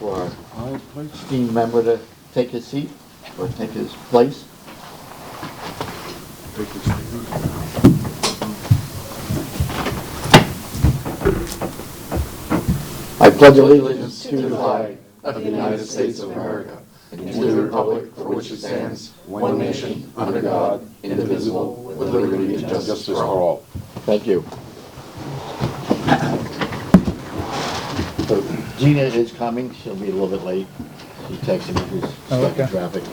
For our esteemed member to take his seat or take his place. I pledge allegiance to the flag of the United States of America and to the republic for which it stands, one nation, under God, indivisible, with liberty and justice for all. Thank you. So Gina is coming. She'll be a little bit late. She texted me. She's stuck in traffic.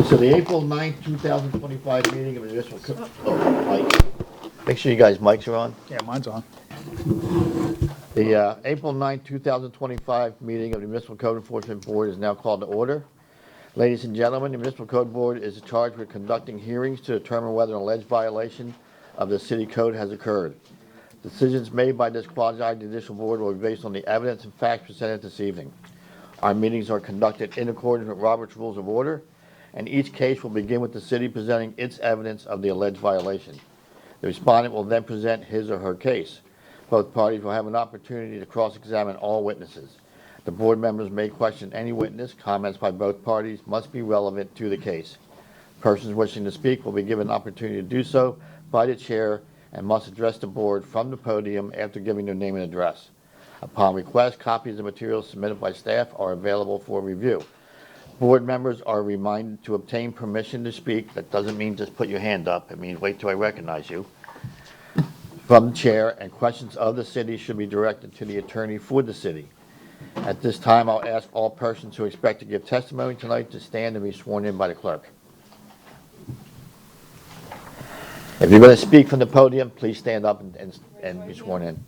So the April 9th, 2025 meeting of the municipal Mike. Make sure you guys' mics are on. Yeah, mine's on. The April 9th, 2025 meeting of the Municipal Code Enforcement Board is now called to order. Ladies and gentlemen, the Municipal Code Board is charged with conducting hearings to determine whether an alleged violation of the city code has occurred. Decisions made by this quasi-judicial board will be based on the evidence and facts presented this evening. Our meetings are conducted in accordance with Robert's Rules of Order, and each case will begin with the city presenting its evidence of the alleged violation. The respondent will then present his or her case. Both parties will have an opportunity to cross-examine all witnesses. The board members may question any witness. Comments by both parties must be relevant to the case. Persons wishing to speak will be given an opportunity to do so by the chair and must address the board from the podium after giving their name and address. Upon request, copies of materials submitted by staff are available for review. Board members are reminded to obtain permission to speak. That doesn't mean just put your hand up. It means wait till I recognize you. From the chair, and questions of the city should be directed to the attorney for the city. At this time, I'll ask all persons who expect to give testimony tonight to stand and be sworn in by the clerk. If you're going to speak from the podium, please stand up and be sworn in.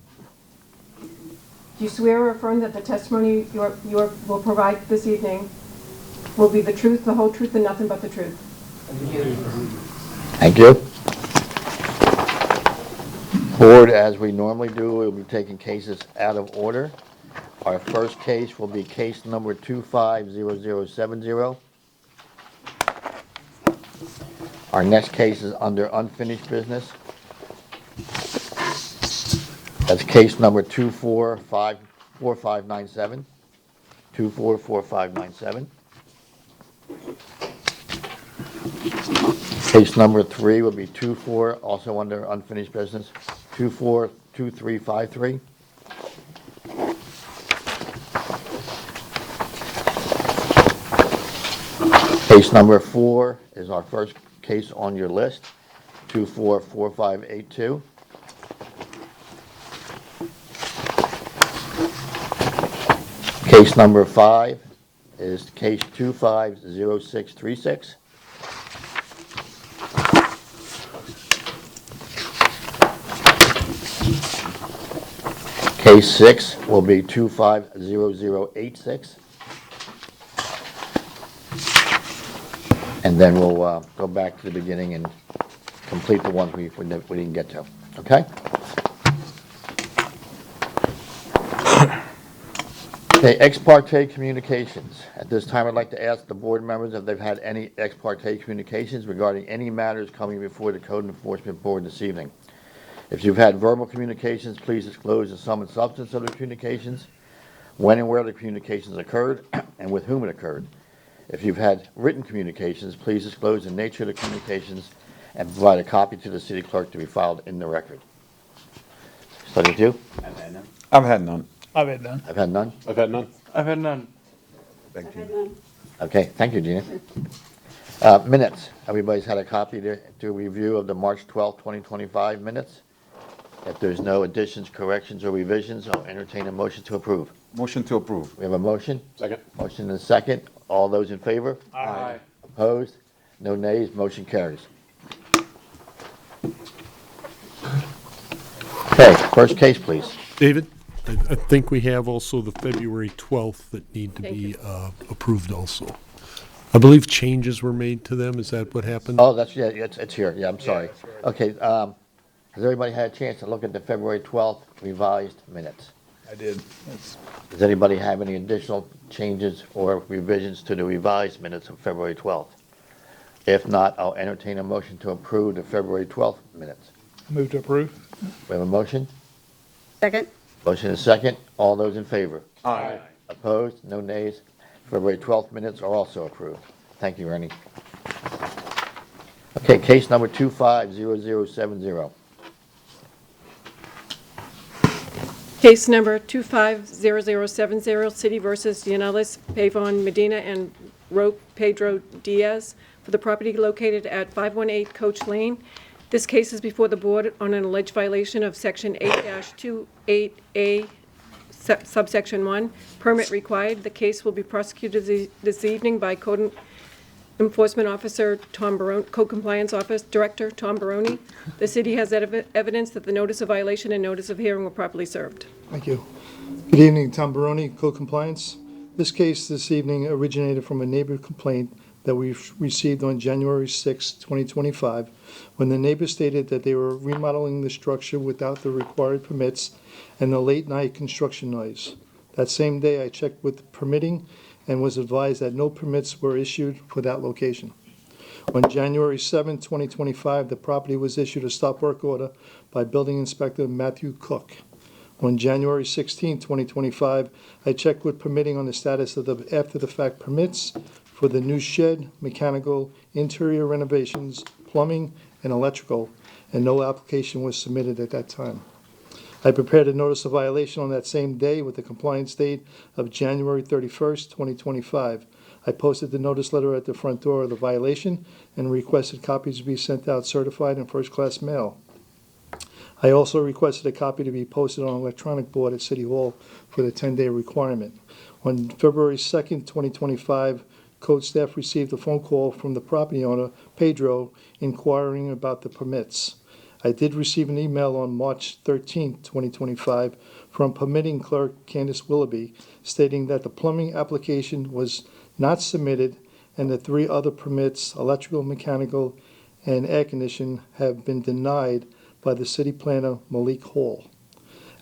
Do you swear or affirm that the testimony you will provide this evening will be the truth, the whole truth, and nothing but the truth? Thank you. Board, as we normally do, we'll be taking cases out of order. Our first case will be case number 250070. Our next case is under unfinished business. That's case number 244597. 244597. Case number 3 will be 24, also under unfinished business, 242353. Case number 4 is our first case on your list, 244582. Case number 5 is case 250636. Case 6 will be 250086. And then we'll go back to the beginning and complete the ones we didn't get to. Okay? Okay, ex parte communications. At this time, I'd like to ask the board members if they've had any ex parte communications regarding any matters coming before the Code Enforcement Board this evening. If you've had verbal communications, please disclose the sum and substance of the communications, when and where the communications occurred, and with whom it occurred. If you've had written communications, please disclose the nature of the communications and provide a copy to the city clerk to be filed in the record. Starting with you? I've had none. I've had none. I've had none. I've had none. I've had none. Thank you. Okay, thank you, Gina. Minutes. Everybody's had a copy to review of the March 12th, 2025 minutes. If there's no additions, corrections, or revisions, I'll entertain a motion to approve. Motion to approve. We have a motion? Second. Motion and a second. All those in favor? Aye. Opposed? No nays? Motion carries. Okay, first case, please. David, I think we have also the February 12th that need to be approved also. I believe changes were made to them. Is that what happened? Oh, that's, yeah, it's here. Yeah, I'm sorry. Okay, has everybody had a chance to look at the February 12th revised minutes? I did. Does anybody have any additional changes or revisions to the revised minutes of February 12th? If not, I'll entertain a motion to approve the February 12th minutes. Move to approve. We have a motion? Second. Motion is second. All those in favor? Aye. Opposed? No nays? February 12th minutes are also approved. Thank you, Ernie. Okay, case number 250070. Case number 250070, City versus Yanez Pavon Medina and Roque Pedro Diaz for the property located at 518 Coach Lane. This case is before the board on an alleged violation of Section 8-28A, subsection 1, permit required. The case will be prosecuted this evening by Code Enforcement Officer Tom Barone, Code Compliance Office Director Tom Barone. The city has evidence that the notice of violation and notice of hearing were properly served. Thank you. Good evening, Tom Barone, Code Compliance. This case this evening originated from a neighbor complaint that we received on January 6, 2025, when the neighbor stated that they were remodeling the structure without the required permits and the late-night construction noise. That same day, I checked with permitting and was advised that no permits were issued for that location. On January 7, 2025, the property was issued a stop work order by Building Inspector Matthew Cook. On January 16, 2025, I checked with permitting on the status of the after-the-fact permits for the new shed, mechanical, interior renovations, plumbing, and electrical, and no application was submitted at that time. I prepared a notice of violation on that same day with the compliance date of January 31st, 2025. I posted the notice letter at the front door of the violation and requested copies to be sent out certified in first-class mail. I also requested a copy to be posted on electronic board at City Hall for the 10-day requirement. On February 2nd, 2025, code staff received a phone call from the property owner, Pedro, inquiring about the permits. I did receive an email on March 13th, 2025, from permitting clerk Candace Willoughby stating that the plumbing application was not submitted and the 3 other permits, electrical, mechanical, and air condition, have been denied by the city planner, Malik Hall.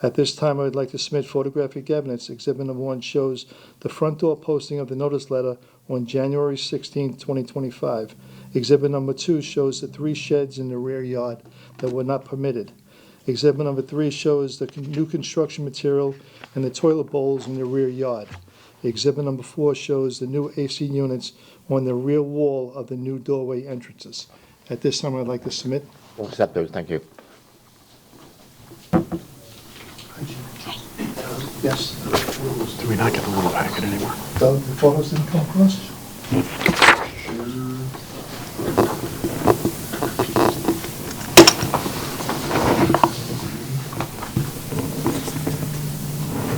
At this time, I would like to submit photographic evidence. Exhibit number 1 shows the front door posting of the notice letter on January 16, 2025. Exhibit number 2 shows the 3 sheds in the rear yard that were not permitted. Exhibit number 3 shows the new construction material and the toilet bowls in the rear yard. Exhibit number 4 shows the new AC units on the rear wall of the new doorway entrances. At this time, I'd like to submit. We'll accept those, thank you. Yes. Do we not get the little packet anymore? The photos didn't come across?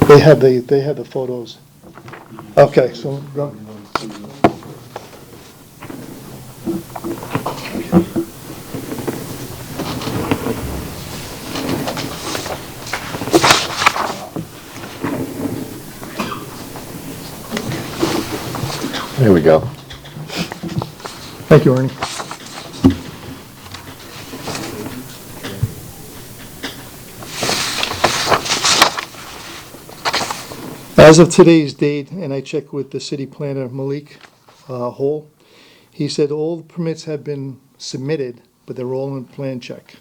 They had the photos. Okay, so, go. There we go. Thank you, Ernie. As of today's date, and I checked with the city planner, Malik Hall, he said all the permits have been submitted, but they're all in plan check.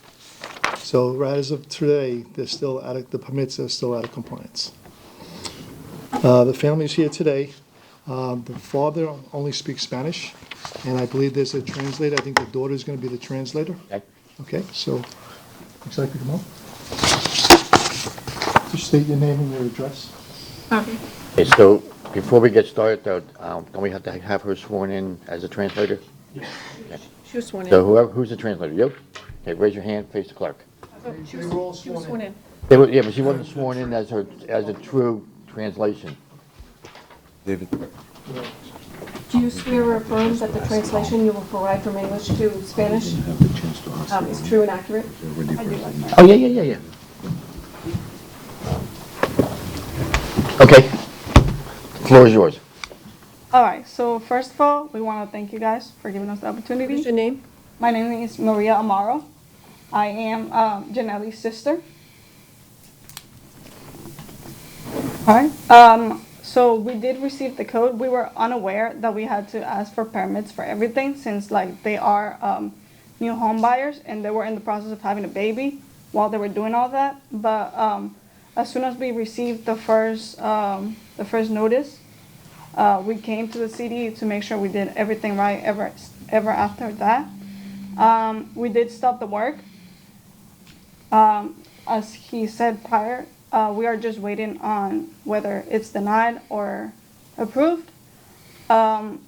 So as of today, they're still the permits are still out of compliance. The family's here today. The father only speaks Spanish, and I believe there's a translator. I think the daughter's going to be the translator. Okay. Okay, so, looks like we come up. Just state your name and your address. Okay. Okay, so before we get started, though, don't we have to have her sworn in as a translator? She was sworn in. So who's the translator? You? Okay, raise your hand, face the clerk. Oh, She was sworn in. Yeah, but she wasn't sworn in as a true translation. David? Do you swear or affirm that the translation you will provide from English to Spanish is true and accurate? I do like that. Oh, yeah. Okay. Floor is yours. All right, so first of all, we want to thank you guys for giving us the What's opportunity. your name? My name is Maria Amaro. I am Janelle's sister. All right. So we did receive the code. We were unaware that we had to ask for permits for everything since like they are new home buyers and they were in the process of having a baby while they were doing all that. But as soon as we received the first notice, we came to the city to make sure we did everything right ever after that. We did stop the work. As he said prior, we are just waiting on whether it's denied or approved. When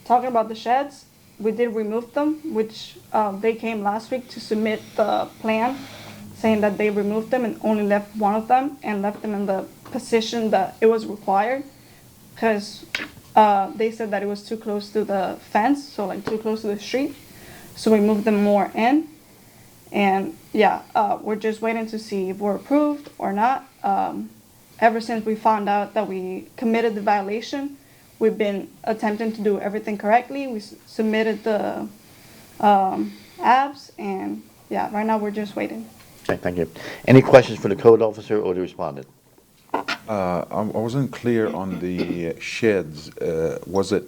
talking about the sheds, we did remove them, which they came last week to submit the plan saying that they removed them and only left one of them and left them in the position that it was required because they said that it was too close to the fence, so like too close to the street. So we moved them more in. And yeah, we're just waiting to see if we're approved or not. Ever since we found out that we committed the violation, we've been attempting to do everything correctly. We submitted the apps, and yeah, right now we're just waiting. Okay, thank you. Any questions for the code officer or the respondent? I wasn't clear on the sheds. Was it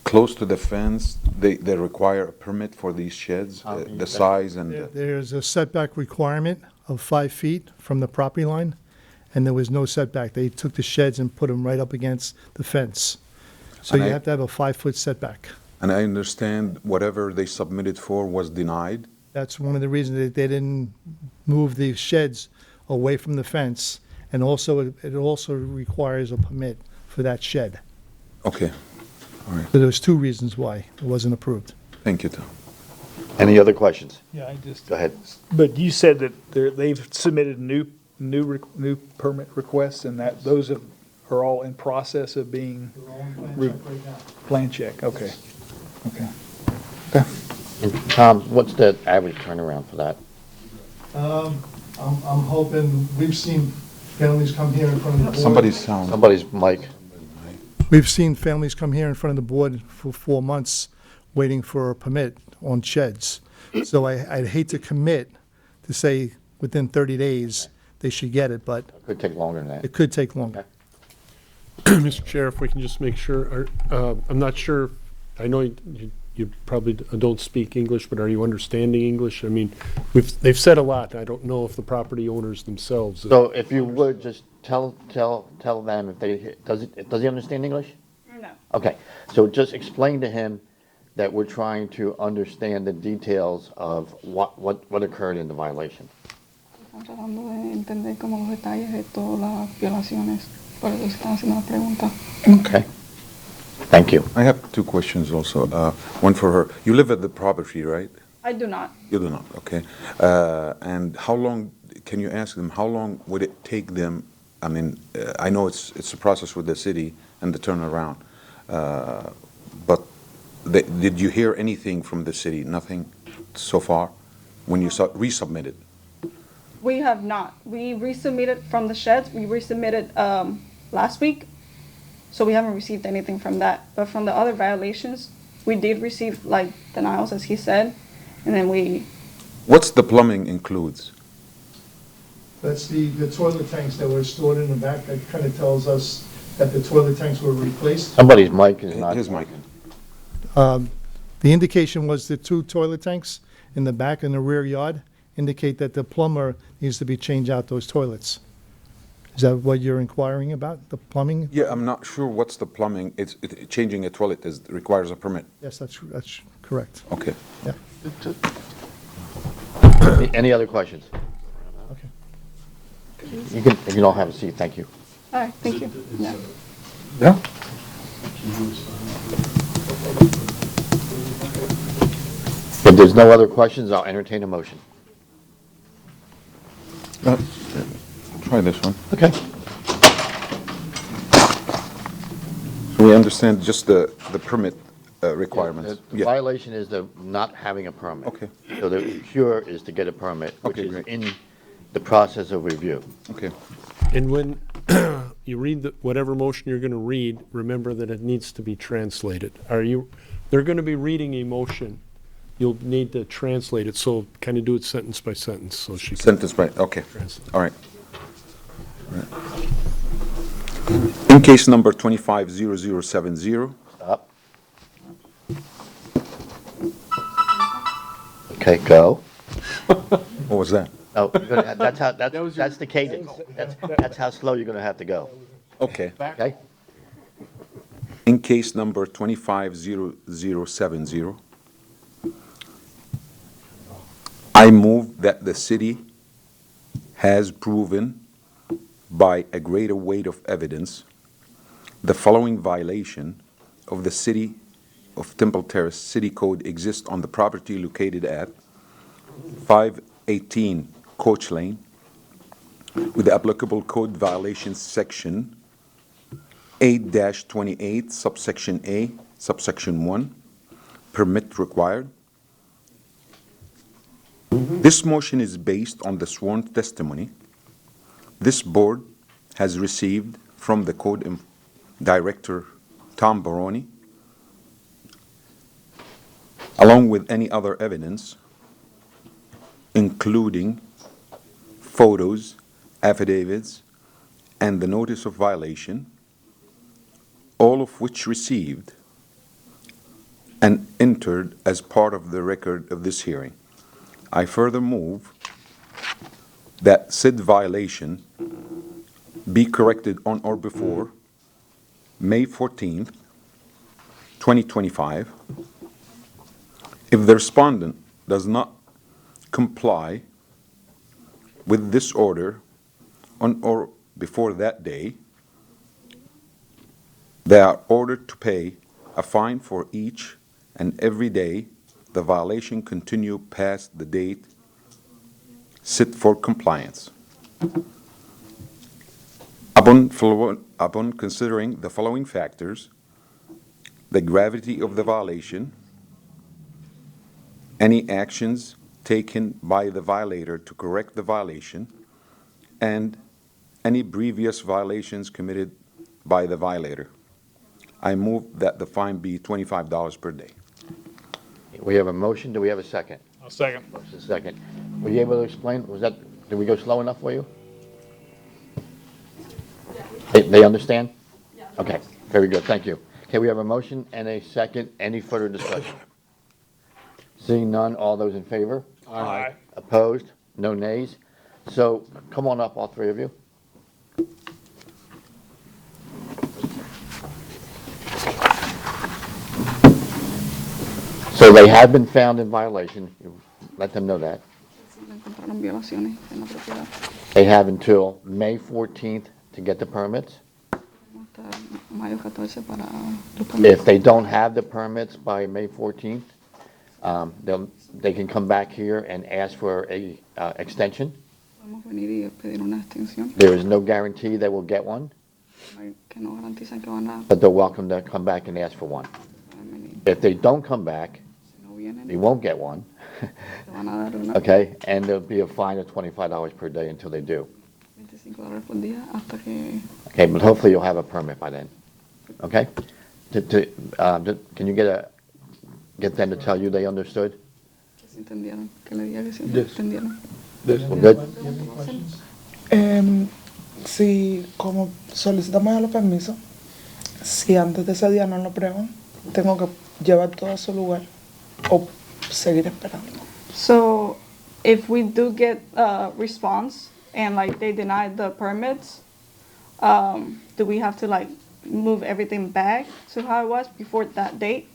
close to the fence? They require a permit for these sheds, the size and the... There's a setback requirement of 5 feet from the property line, and there was no setback. They took the sheds and put them right up against the fence. So And you I- have to have a 5-foot setback. And I understand whatever they submitted for was denied? That's one of the reasons that they didn't move the sheds away from the fence, and also, it also requires a permit for that shed. Okay, So there's 2 reasons why it wasn't approved. thank you, Tom. Any other questions? Yeah, I just. Go ahead. But you said that they've submitted new permit requests and that those are all in process of being plan check, okay, okay. And Tom, what's the average turnaround for that? I'm hoping, we've seen families come here in front of the board. Somebody's sound. Somebody's mic. We've seen families come here in front of the board for 4 months waiting for a permit on sheds. So I'd hate to commit to say within 30 days they should get it, but Could take longer than that. it could take longer. Mr. Chair, if we can just make sure, I'm not sure, I know you probably don't speak English, but are you understanding English? I mean, they've said a lot. I don't know if the property owners themselves. So if you would, just tell them if they, does he understand English? No. Okay, so just explain to him that we're trying to understand the details of what occurred in the violation. Están tratando de entender como los detalles de todas las violaciones. Por eso están haciendo la pregunta. Okay. Thank you. I have 2 questions also, one for her. You live at the property, right? I do not. You do not, okay. And how long, can you ask them, how long would it take them, I mean, I know it's a process with the city and the turnaround, but did you hear anything from the city? Nothing so far, when you resubmitted? We have not. We resubmitted from the sheds. We resubmitted last week, so we haven't received anything from that. But from the other violations, we did receive like denials, as he said, and then we. What's the plumbing includes? That's the toilet tanks that were stored in the back. That kind of tells us that the toilet tanks were replaced. Somebody's mic is not. Here's Mike. The indication was the 2 toilet tanks in the back and the rear yard indicate that the plumber needs to be changed out those toilets. Is that what you're inquiring about, the plumbing? Yeah, I'm not sure what's the plumbing, changing a toilet requires a permit. Yes, that's correct. Okay. Yeah. Any other questions? Okay. You can all have a seat, thank you. All right, thank you. Yeah. Yeah. If there's no other questions, I'll entertain a motion. Try this one. Okay. So we understand just the permit requirements. The Yeah. violation is the not having a permit. Okay. So the cure is to get a permit, which Okay, is great. in the process of review. Okay. And when you read whatever motion you're going to read, remember that it needs to be translated. They're going to be reading a motion. You'll need to translate it, so kind of do it sentence by sentence, so she can Sentence right, okay. translate. All right. In case number 250070, Stop. Okay, go. what was that? Oh, you're gonna- that's the cadence. That's how slow you're gonna have to go, Okay. okay? In case number 250070, I move that the city has proven by a greater weight of evidence the following violation of the City of Temple Terrace City Code exists on the property located at 518 Coach Lane with the applicable code violations section 8-28 subsection A, subsection 1, permit required. This motion is based on the sworn testimony this board has received from the Code Director, Tom Baroni, along with any other evidence, including photos, affidavits, and the notice of violation, all of which received and entered as part of the record of this hearing. I further move that said violation be corrected on or before May 14th, 2025. If the respondent does not comply with this order on or before that day, they are ordered to pay a fine for each and every day the violation continue past the date set for compliance. Upon considering the following factors, the gravity of the violation, any actions taken by the violator to correct the violation, and any previous violations committed by the violator, I move that the fine be $25 per day. We have a motion, do we have a second? I'll second. Motion second. Were you able to explain, did we go slow enough for you? They understand? Okay, very good, thank you. Okay, we have a motion and a second. Any further discussion? Seeing none, all those in favor? Aye. Opposed? No nays? So, come on up, all three of you. So they have been found in violation. You let them know that. Encontraron violaciones en la propiedad. They have until May 14th to get the permits. Hasta mayo 14 para los If permisos. they don't have the permits by May 14th, they can come back here and ask for a extension. Podemos venir y pedir una extensión. There is no guarantee they will get one, Que no garantizan que van a but they're welcome to come back and ask for one. venir. If they don't come back, Si no vienen, they won't get one, te van a dar una okay? And there'll be a fine of $25 per day until they do. $25 por día hasta que Okay, but hopefully you'll have a permit by then, okay? Can you get them to tell you they understood? se entendieron. Que le diga que se Yes. entendieron. Well, good? Si como solicitamos ya los permisos, si antes de ese día no lo aprueban, tengo que llevar todo a su lugar o seguir esperando. So if we do get a response and like they deny the permits, do we have to like move everything back to how it was before that date,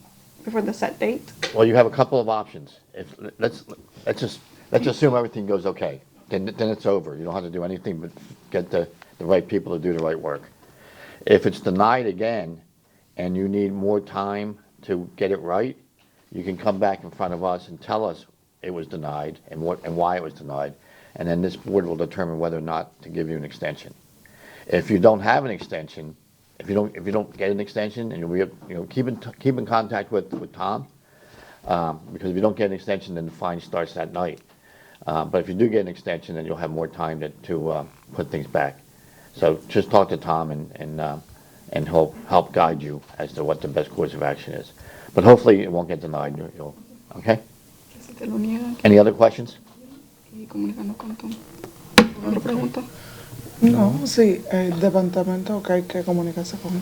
before the set date? Well, you have a couple of options. Let's assume everything goes okay. Then it's over. You don't have to do anything but get the right people to do the right work. If it's denied again and you need more time to get it right, you can come back in front of us and tell us it was denied and why it was denied, and then this board will determine whether or not to give you an extension. If you don't have an extension, if you don't get an extension, and keep in contact with Tom, because if you don't get an extension, then the fine starts that night. But if you do get an extension, then you'll have more time to put things back. So just talk to Tom and he'll help guide you as to what the best course of action is. But hopefully it won't get denied. Okay? Que si te lo niegan Any other questions? y comunicarnos con Tom. ¿Otra pregunta? No, sí, el departamento que hay que comunicarse con.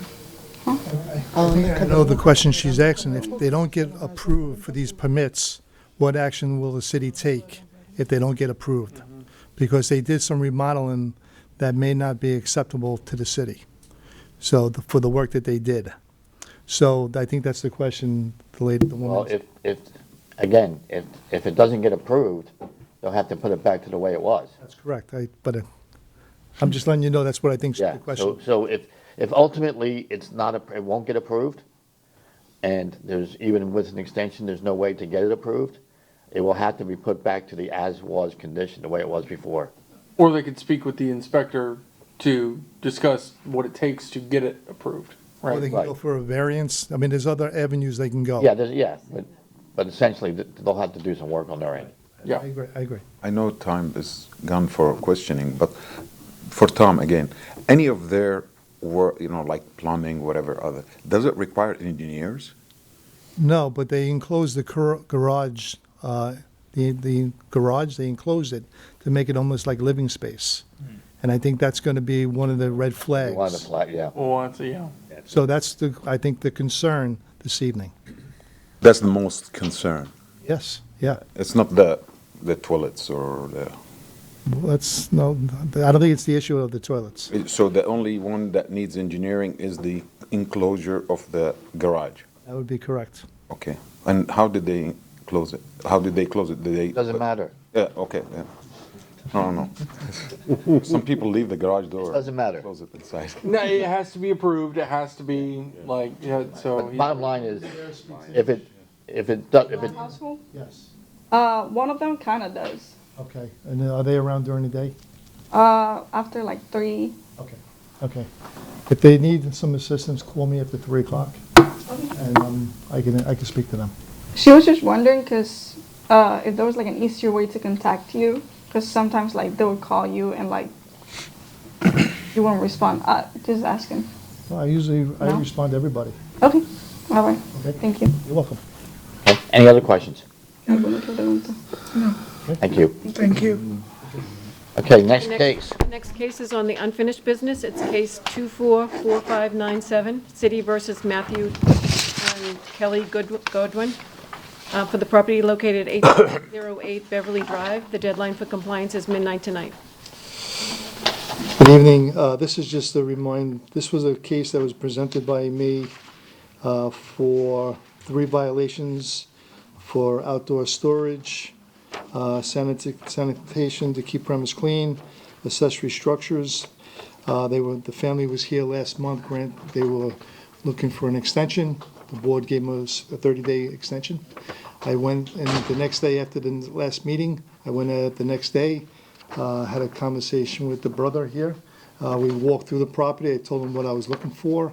¿A dónde es I que know the question she's asking, if they don't get approved for these permits, what action will the city take if they don't get approved? Because they did some remodeling that may not be acceptable to the city, so, for the work that they did. So I think that's the question the Well, woman. if it doesn't get approved, they'll have to put it back to the way it was. That's correct, but I'm just letting you know that's what I think Yeah, the question. so if ultimately it won't get approved, and even with an extension, there's no way to get it approved, it will have to be put back to the as-was condition, the way it was before. Or they could speak with the inspector to discuss what it takes to get it approved. Or they can go right. for a variance. I mean, there's other avenues they can go. Yeah, but essentially, they'll have to do some work on their end. Yeah. I agree. I know time is gone for questioning, but for Tom, again, any of their work, like plumbing, whatever other, does it require engineers? No, but they enclosed the garage, the garage, they enclosed it to make it almost like living space. And I think that's going to be one of the red One of the flags. flag, yeah. Well, that's, yeah. So that's I think the concern this evening. That's the most concern. Yes, yeah. It's not the toilets or the, No, I don't think it's the issue of the toilets. So the only one that needs engineering is the enclosure of the garage? That would be correct. Okay. And how did they close it? How did they close it? Did they? Doesn't matter. Yeah, okay, yeah. No. Some people leave the garage door. Doesn't matter. Close it inside. No, it has to be approved. It has to be like, so. But bottom line is, if it, Household? Yes. One of them kind of does. Okay, and are they around during the day? After like 3. Okay. Okay. If they need some assistance, call me after 3 o'clock, and I can speak to them. She was just wondering because if there was like an easier way to contact you, because sometimes like they would call you and like you won't respond. Just asking. Well, I No? respond to everybody. Okay. All right. Okay. Thank you. You're welcome. okay, any other questions? ¿Alguna otra pregunta? Thank you. Thank you. Okay, next Next- case. Next case is on the unfinished business. It's case 244597, City versus Matthew and Kelly Godwin, for the property located at 808 Beverly Drive. The deadline for compliance is midnight tonight. Good evening. This is just a this was a case that was presented by me for 3 violations for outdoor storage, sanitation to keep premise clean, accessory structures. The family was here last month, they were looking for an extension. The board gave us a 30-day extension. I went, and the next day after the last meeting, I went the next day, had a conversation with the brother here. We walked through the property, I told him what I was looking for.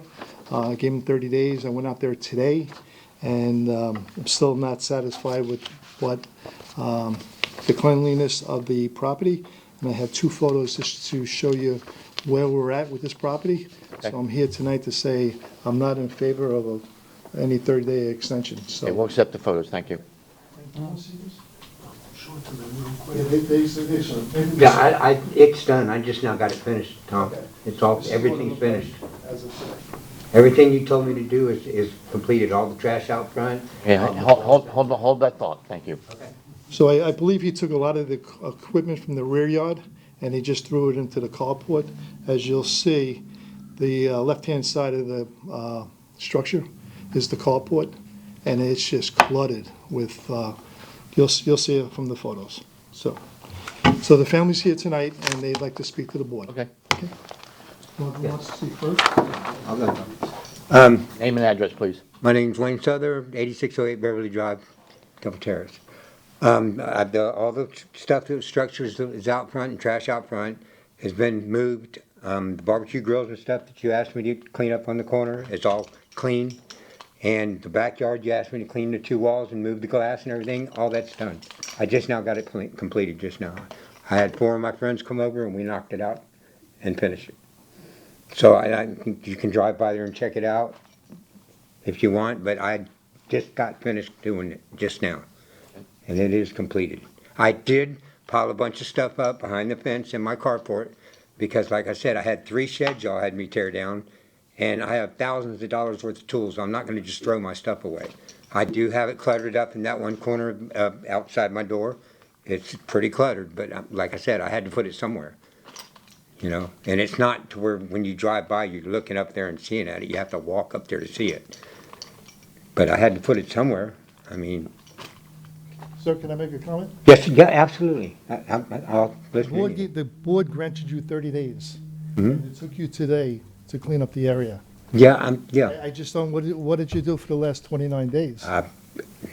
I gave him 30 days, I went out there today, and I'm still not satisfied with the cleanliness of the property. And I have 2 photos just to show you where we're at with this property. So I'm here tonight to say I'm not in favor of any 30-day extension, so. Okay, we'll accept the photos, thank you. Yeah, it's done, I just now got it finished, Tom. Okay. It's all, everything's finished. As of today. Everything you told me to do is completed, all the trash out front. Okay, hold that thought, thank you. So I believe he took a lot of the equipment from the rear yard, and he just threw it into the carport. As you'll see, the left-hand side of the structure is the carport, and it's just cluttered with, you'll see it from the photos. So the family's here tonight, and they'd like to speak to the board. Okay, Who wants to speak first? I'll go. name and address, please. My name's Wayne Souther, 8608 Beverly Drive, Double Terrace. All the stuff, the structures is out front and trash out front has been moved. The barbecue grills and stuff that you asked me to clean up on the corner, it's all clean. And the backyard, you asked me to clean the 2 walls and move the glass and everything, all that's done. I just now got it completed just now. I had 4 of my friends come over and we knocked it out and finished it. So you can drive by there and check it out if you want, but I just got finished doing it just now. And it is completed. I did pile a bunch of stuff up behind the fence in my carport because, like I said, I had 3 sheds y'all had me tear down, and I have thousands of dollars worth of tools. I'm not going to just throw my stuff away. I do have it cluttered up in that one corner outside my door. It's pretty cluttered, but like I said, I had to put it somewhere. You know, and it's not to where when you drive by, you're looking up there and seeing at it. You have to walk up there to see it. But I had to put it somewhere. I mean. Sir, can I make a comment? Yes, yeah, absolutely. I'll listen to you. The board granted you 30 days. Mhm. And it took you today to clean up the area. Yeah, yeah. I just don't, what did you do for the last 29 days? I've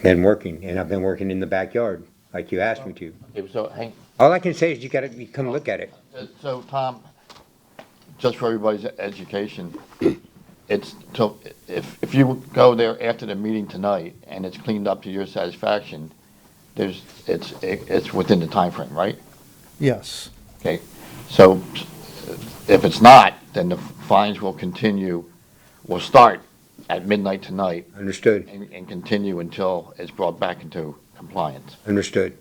been working, and I've been working in the backyard, like you asked me to. Okay, so All I can say is you come look at it. So Tom, just for everybody's education, if you go there after the meeting tonight and it's cleaned up to your satisfaction, it's within the time frame, right? Yes. Okay, so if it's not, then the fines will start at midnight tonight Understood, and continue until it's brought back into compliance. understood.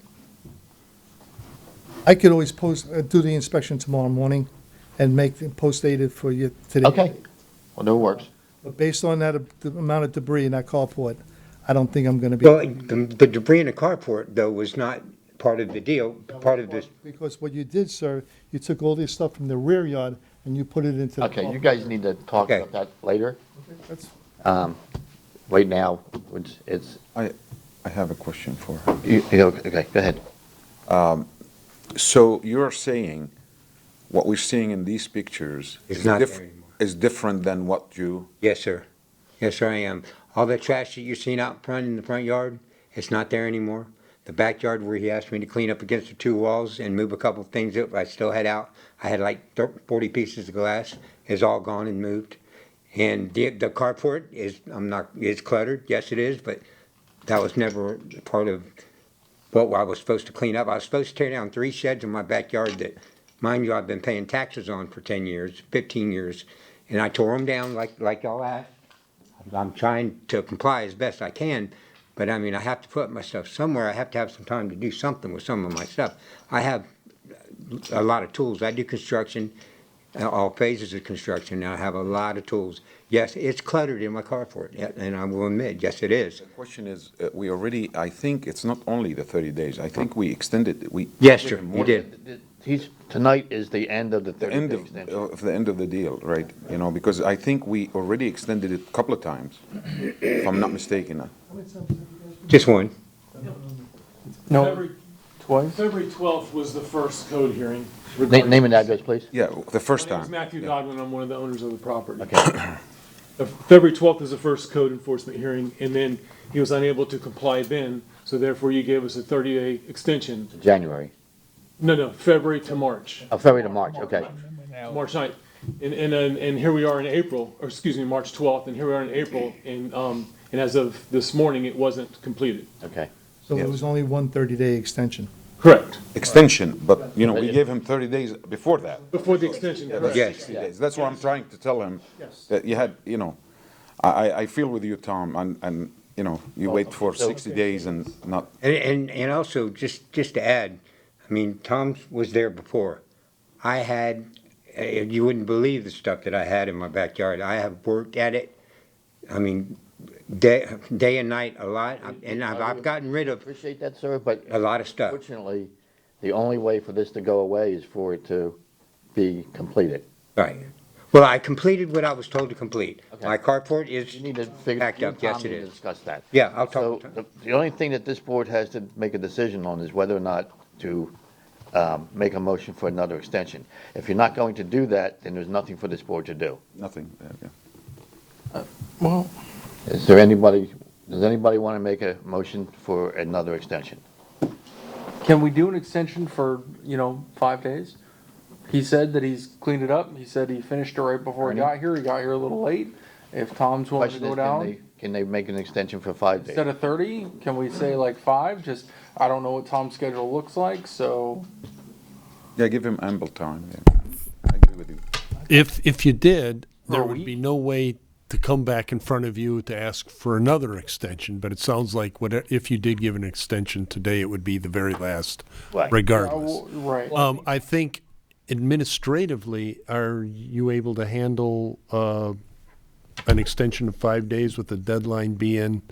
I could always do the inspection tomorrow morning and post dated for you today. Okay, well, that works. But based on the amount of debris in that carport, I don't think I'm gonna be. Well, the debris in the carport, though, was not part of the deal, part of this. Because what you did, sir, you took all this stuff from the rear yard and you put it into the. Okay, you guys need to talk Okay. about that later. That's- Right now, it's, I have a question for okay, go ahead. So you're saying what we're seeing in these pictures It's not there anymore. is different than what you, Yes, sir. Yes, sir, I am. All the trash that you're seeing out front in the front yard, it's not there anymore. The backyard where he asked me to clean up against the two walls and move a couple of things that I still had out, I had like 40 pieces of glass, is all gone and moved. And the carport is, it's cluttered, yes it is, but that was never part of what I was supposed to clean up. I was supposed to tear down 3 sheds in my backyard that, mind you, I've been paying taxes on for 10 years, 15 years. And I tore them down like y'all asked. I'm trying to comply as best I can, but I mean, I have to put my stuff somewhere. I have to have some time to do something with some of my stuff. I have a lot of tools. I do construction, all phases of construction, and I have a lot of tools. Yes, it's cluttered in my carport, and I will admit, yes, it is. the question is, we already, I think it's not only the 30 days, I think we extended, we. Yes, sir, you did. Tonight is the end of the The 30-day end extension. of the end of the deal, right? You know, because I think we already extended it a couple of times, if I'm not mistaken. Just one. No, twice? February 12th was the first code hearing. Name and address, please. Yeah, the first My name is time. Matthew Godwin, I'm one of the owners of the property. Okay, February 12th was the first code enforcement hearing, and then he was unable to comply then, so therefore you gave us a 30-day extension. January, No, February to March, February to March, okay. March 9th. And here we are in April, or excuse me, March 12th, and here we are in April, and as of this morning, it wasn't completed. Okay. So it was only one 30-day extension. Correct. Extension, but, you know, we gave him 30 days before that. Before the extension, correct. Yes. 60 days. That's what I'm trying to tell him, Yes. that you had, you know, I feel with you, Tom, and, you know, you wait for 60 days and not, And also, just to add, I mean, Tom was there before. I had, you wouldn't believe the stuff that I had in my backyard. I have worked at it, I mean, day and night a lot, and I've gotten rid of Appreciate that, sir, but a lot of stuff. fortunately, the only way for this to go away is for it to be completed. Right. Well, I completed what I was told to complete. Okay. My carport is You need to figure, backed you and up, yes Tom it need to is. discuss that. Yeah, I'll So talk. the only thing that this board has to make a decision on is whether or not to make a motion for another extension. If you're not going to do that, then there's nothing for this board to do. nothing. Well, Is there anybody, does anybody want to make a motion for another extension? can we do an extension for, 5 days? He said that he's cleaned it up. He said he finished it right before he got here. He got here a little late. If Tom's willing to Question go is, down, can they make an extension for 5 days? instead of 30, can we say like 5? Just, I don't know what Tom's schedule looks like, so. Yeah, give him ample time, yeah. I agree with you. If you did, there For a would be week? no way to come back in front of you to ask for another extension, but it sounds like if you did give an extension today, it would be the very last, Right. regardless. Right. I think administratively, are you able to handle an extension of 5 days with the deadline being,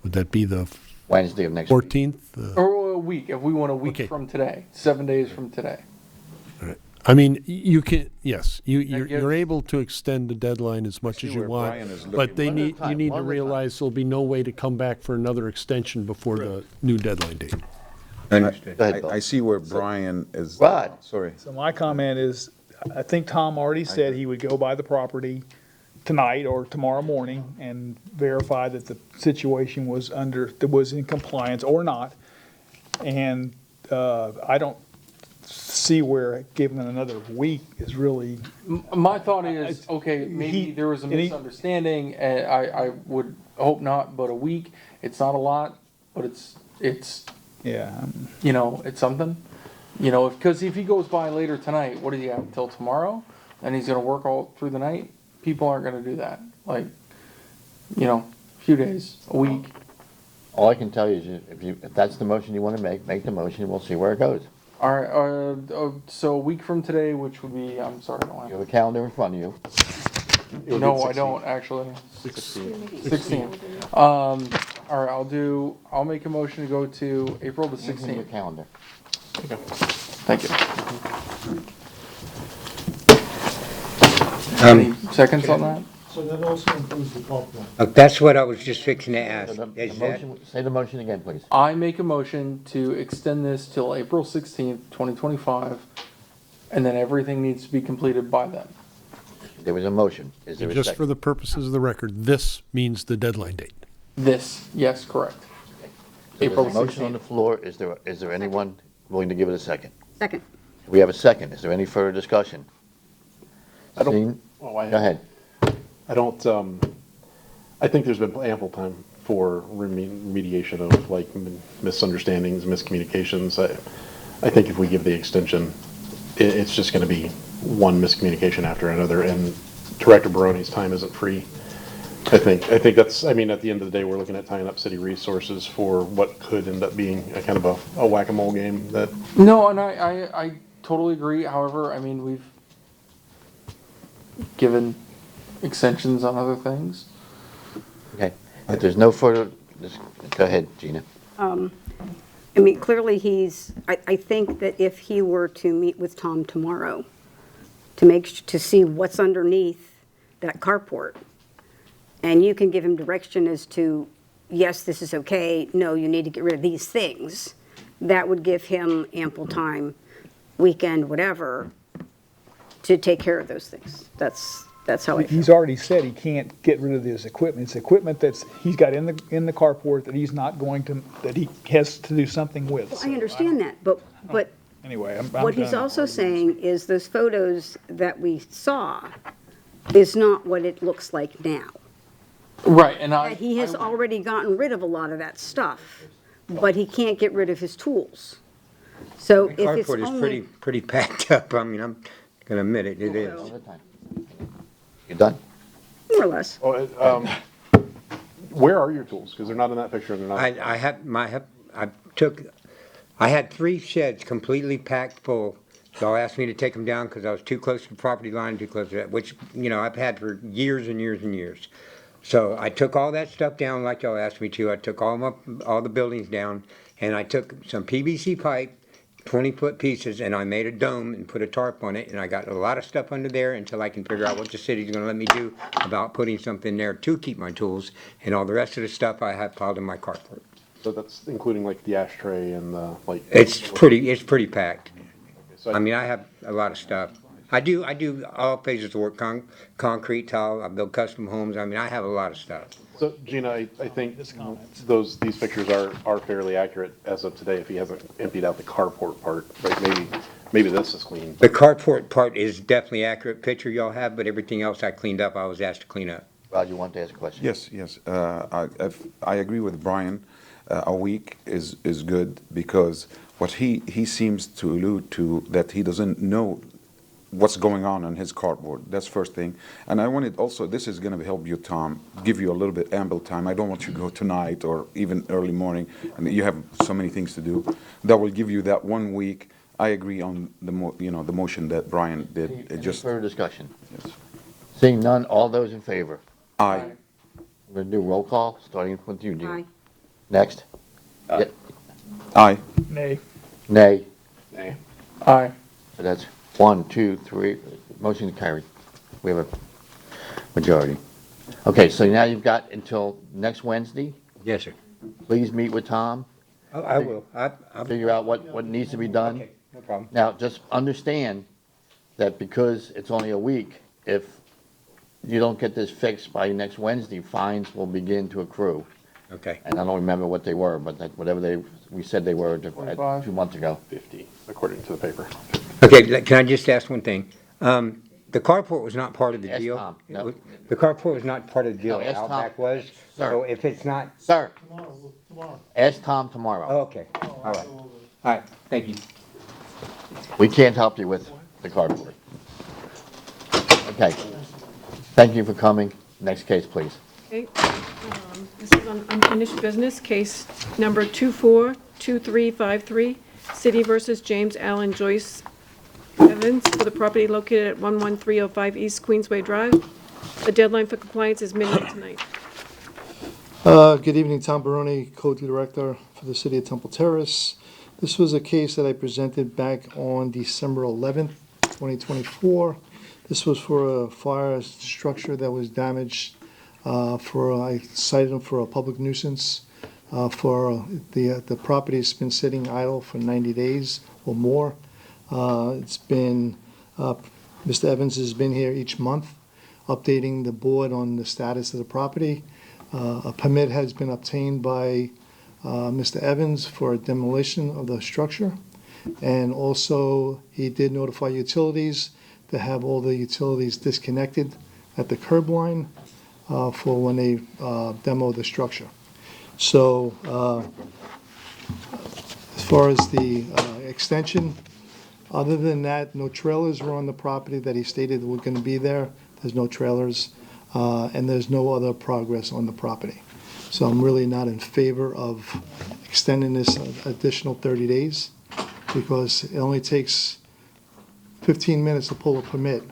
would that be the Wednesday of next week. 14th? Or a week, if we want a week Okay. from today, 7 days from today. I mean, you can, yes, That you're gives- able to extend the deadline as much see as you where want, Brian is but looking. they One at a need, you time, need one to at a time. realize there'll be no way to come back for another extension before the new deadline date. Understood. Go ahead, Bill. I see where Brian is. Rod. Sorry. So my comment is, I think Tom already said he would go by the property tonight or tomorrow morning and verify that the situation was in compliance or not. And I don't see where giving it another week is really, My thought is, okay, maybe he- there was a and he- misunderstanding, and I would hope not, but a week, it's not a lot, but it's, yeah. it's something. Because if he goes by later tonight, what does he have until tomorrow? And he's gonna work all through the night? People aren't gonna do that. Like, a few days, a week. All I can tell you is if that's the motion you want to make the motion, and we'll see where it goes. All right, so a week from today, which would be, I'm sorry, I don't You have. have a calendar in front of you. No, I don't, actually. 16. All All right, I'll make a motion to go to April the It's in your 16th. calendar. Thank you. Any seconds on that? So that also includes the carport. That's what I was just fixing to ask. So the Is that, motion, say the motion again, please. I make a motion to extend this till April 16th, 2025, and then everything needs to be completed by then. There was a motion. Is there a Just for second? the purposes of the record, this means the deadline date. This, yes, correct. So there's April a motion on the 16th. floor. Is there anyone willing to give it a second? Second. We have a second. Is there any further discussion? I don't- Seeing- Oh, Go ahead. I don't, I think there's been ample time for remediation of like misunderstandings, miscommunications. I think if we give the extension, it's just gonna be one miscommunication after another, and Director Baroni's time isn't free. I think that's, I mean, at the end of the day, we're looking at tying up city resources for what could end up being a kind of a whack-a-mole game that, No, and I totally agree. However, I mean, we've given extensions on other things. Okay. If there's no further, go ahead, Gina. I mean, clearly I think that if he were to meet with Tom tomorrow to see what's underneath that carport, and you can give him direction as to, yes, this is okay, no, you need to get rid of these things, that would give him ample time, weekend, whatever, to take care of those things. That's how I feel. He's already said he can't get rid of his equipment. It's equipment that's, he's got in the carport that he's not going to, that he has to do something with. I understand that, but Anyway, I'm what he's done. also saying is those photos that we saw is not what it looks like now. Right, and I. He has already gotten rid of a lot of that stuff, but he can't get rid of his tools. So if it's carport is only, pretty packed up. I mean, I'm gonna admit it, it is. All the time. You done? more or less, where are your tools? Because they're not in that picture, and they're not. I had 3 sheds completely packed full. Y'all asked me to take them down because I was too close to the property line, too close to that, which, I've had for years and years and years. So I took all that stuff down like y'all asked me to. I took all the buildings down, and I took some PVC pipe, 20-foot pieces, and I made a dome and put a tarp on it, and I got a lot of stuff under there until I can figure out what the city's gonna let me do about putting something there to keep my tools, and all the rest of the stuff I have piled in my carport. So that's including like the ashtray and the, like. It's pretty packed. So I mean, I have a lot of stuff. I do all phases of work, concrete, tile, I build custom homes. I mean, I have a lot of stuff. So Gina, I think these pictures are fairly accurate as of today, if he hasn't emptied out the carport part, right? Maybe this is clean. The carport part is definitely accurate picture y'all have, but everything else I cleaned up, I was asked to clean up. Rod, you want to ask a question? Yes. I agree with Brian. A week is good because what he seems to allude to, that he doesn't know what's going on his cardboard. That's first thing. And I wanted also, this is going to help you, Tom, give you a little bit ample time. I don't want you to go tonight or even early morning, and you have so many things to do. That will give you that 1 week. I agree on the motion that Brian did. It Any just further discussion? yes. Seeing none, all those in favor? Aye. We're going to do roll call, starting with you, Gina. aye. Next? Yeah. Aye. Nay. Nay. Nay. Aye. So that's 1, 2, 3, motion carried. We have a majority. Okay, so now you've got until next Wednesday. Yes, sir. Please meet with Tom, I will. I'll figure out what needs to be done. Okay, no problem. Now, just understand that because it's only a week, if you don't get this fixed by next Wednesday, fines will begin to accrue. Okay. And I don't remember what they were, but whatever we said they were 25. 2 months ago. 50, according to the paper. Okay, can I just ask one thing? The carport was not part of the Ask deal. Tom. No. The carport was not part of the deal. No, ask Tom. Outback was. Sir. So if it's not, Sir, Tomorrow. ask Tom tomorrow. oh, okay, all right. All right, thank you. We can't help you with the cardboard. Okay. Thank you for coming. Next case, please. Okay, this is on unfinished business, case number 242353, City versus James Allen Joyce Evans for the property located at 11305 East Queensway Drive. The deadline for compliance is midnight tonight. Good evening, Tom Baroni, Code Director for the City of Temple Terrace. This was a case that I presented back on December 11th, 2024. This was for a fire structure that was damaged. I cited them for a public nuisance. The property's been sitting idle for 90 days or more. Mr. Evans has been here each month, updating the board on the status of the property. A permit has been obtained by Mr. Evans for demolition of the structure. And also, he did notify utilities to have all the utilities disconnected at the curb line for when they demo the structure. So as far as the extension, other than that, no trailers were on the property that he stated were going to be there. There's no trailers, and there's no other progress on the property. So I'm really not in favor of extending this additional 30 days because it only takes 15 minutes to pull a permit,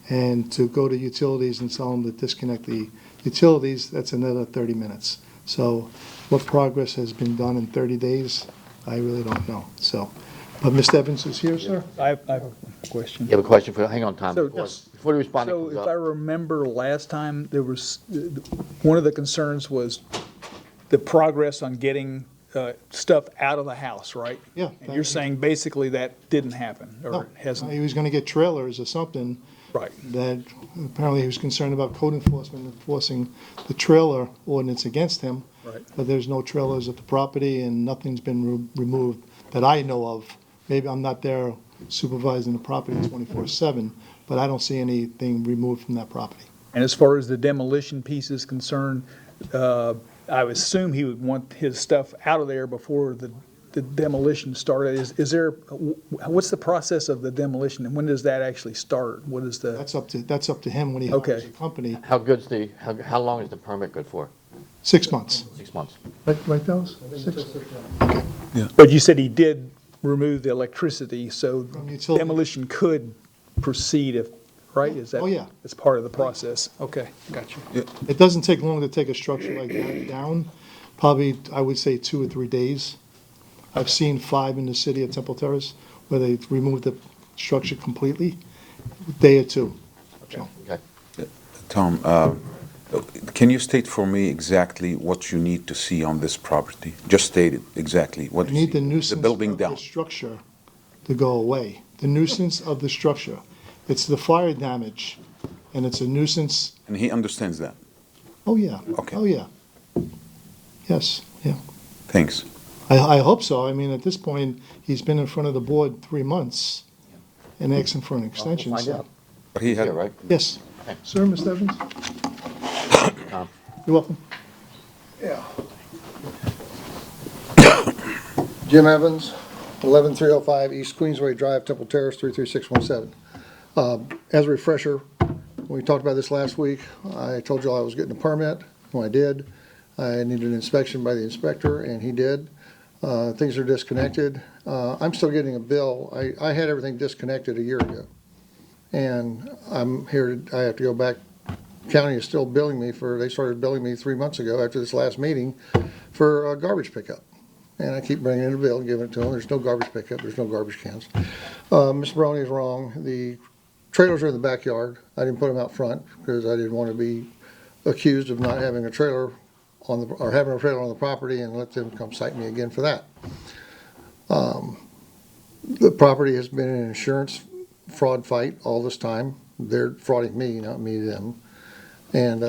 and to go to utilities and tell them to disconnect the utilities, that's another 30 minutes. So what progress has been done in 30 days, I really don't know. So, but Mr. Evans is here, sir? I have a question. You have a question for, hang on, Tom, So- before you respond. So if I remember last time, there was, one of the concerns was the progress on getting stuff out of the house, right? Yeah. And you're saying basically that didn't happen, No, or hasn't? he was gonna get trailers or something. Right. That apparently he was concerned about code enforcement enforcing the trailer ordinance against him. Right. But there's no trailers at the property and nothing's been removed that I know of. Maybe I'm not there supervising the property 24/7, but I don't see anything removed from that property. And as far as the demolition piece is concerned, I would assume he would want his stuff out of there before the demolition started. Is there, what's the process of the demolition, and when does that actually start? What is the? That's up to him when he Okay. hires the company. How long is the permit good for? 6 months. 6 months. Right, Dallas? 6? But you said he did remove the electricity, so From utility. demolition could proceed if, right? Is that? Oh, yeah. It's part of the process. Okay, got you. It doesn't take long to take a structure like that down. Probably, I would say 2 or 3 days. I've seen 5 in the city of Temple Terrace where they removed the structure completely, day or 2. So, Okay. Tom, can you state for me exactly what you need to see on this property? Just state it exactly. What I you need see. the nuisance building of down. the structure to go away. The nuisance of the structure. It's the fire damage, and it's a nuisance. And he understands that. Oh, yeah. Okay. Oh, yeah. Yes, yeah. Thanks. I hope so. I mean, at this point, he's been in front of the board 3 months and asking for an extension. Find so- out. But he had, Yeah, right? Yes. Okay. Sir, Mr. Evans? Tom. You're welcome. Jim Evans, 11305 East Queensway Drive, Temple Terrace, 33617. As a refresher, when we talked about this last week, I told you I was getting a permit. Well, I did. I needed an inspection by the inspector, and he did. Things are disconnected. I'm still getting a bill. I had everything disconnected a year ago. And I'm here, I have to go back. County is still billing me they started billing me 3 months ago after this last meeting for garbage pickup. And I keep bringing in a bill and giving it to them. There's no garbage pickup, there's no garbage cans. Mr. Barone is wrong. The trailers are in the backyard. I didn't put them out front because I didn't want to be accused of not having a trailer or having a trailer on the property and let them come cite me again for that. The property has been an insurance fraud fight all this time. They're frauding me, not me them. And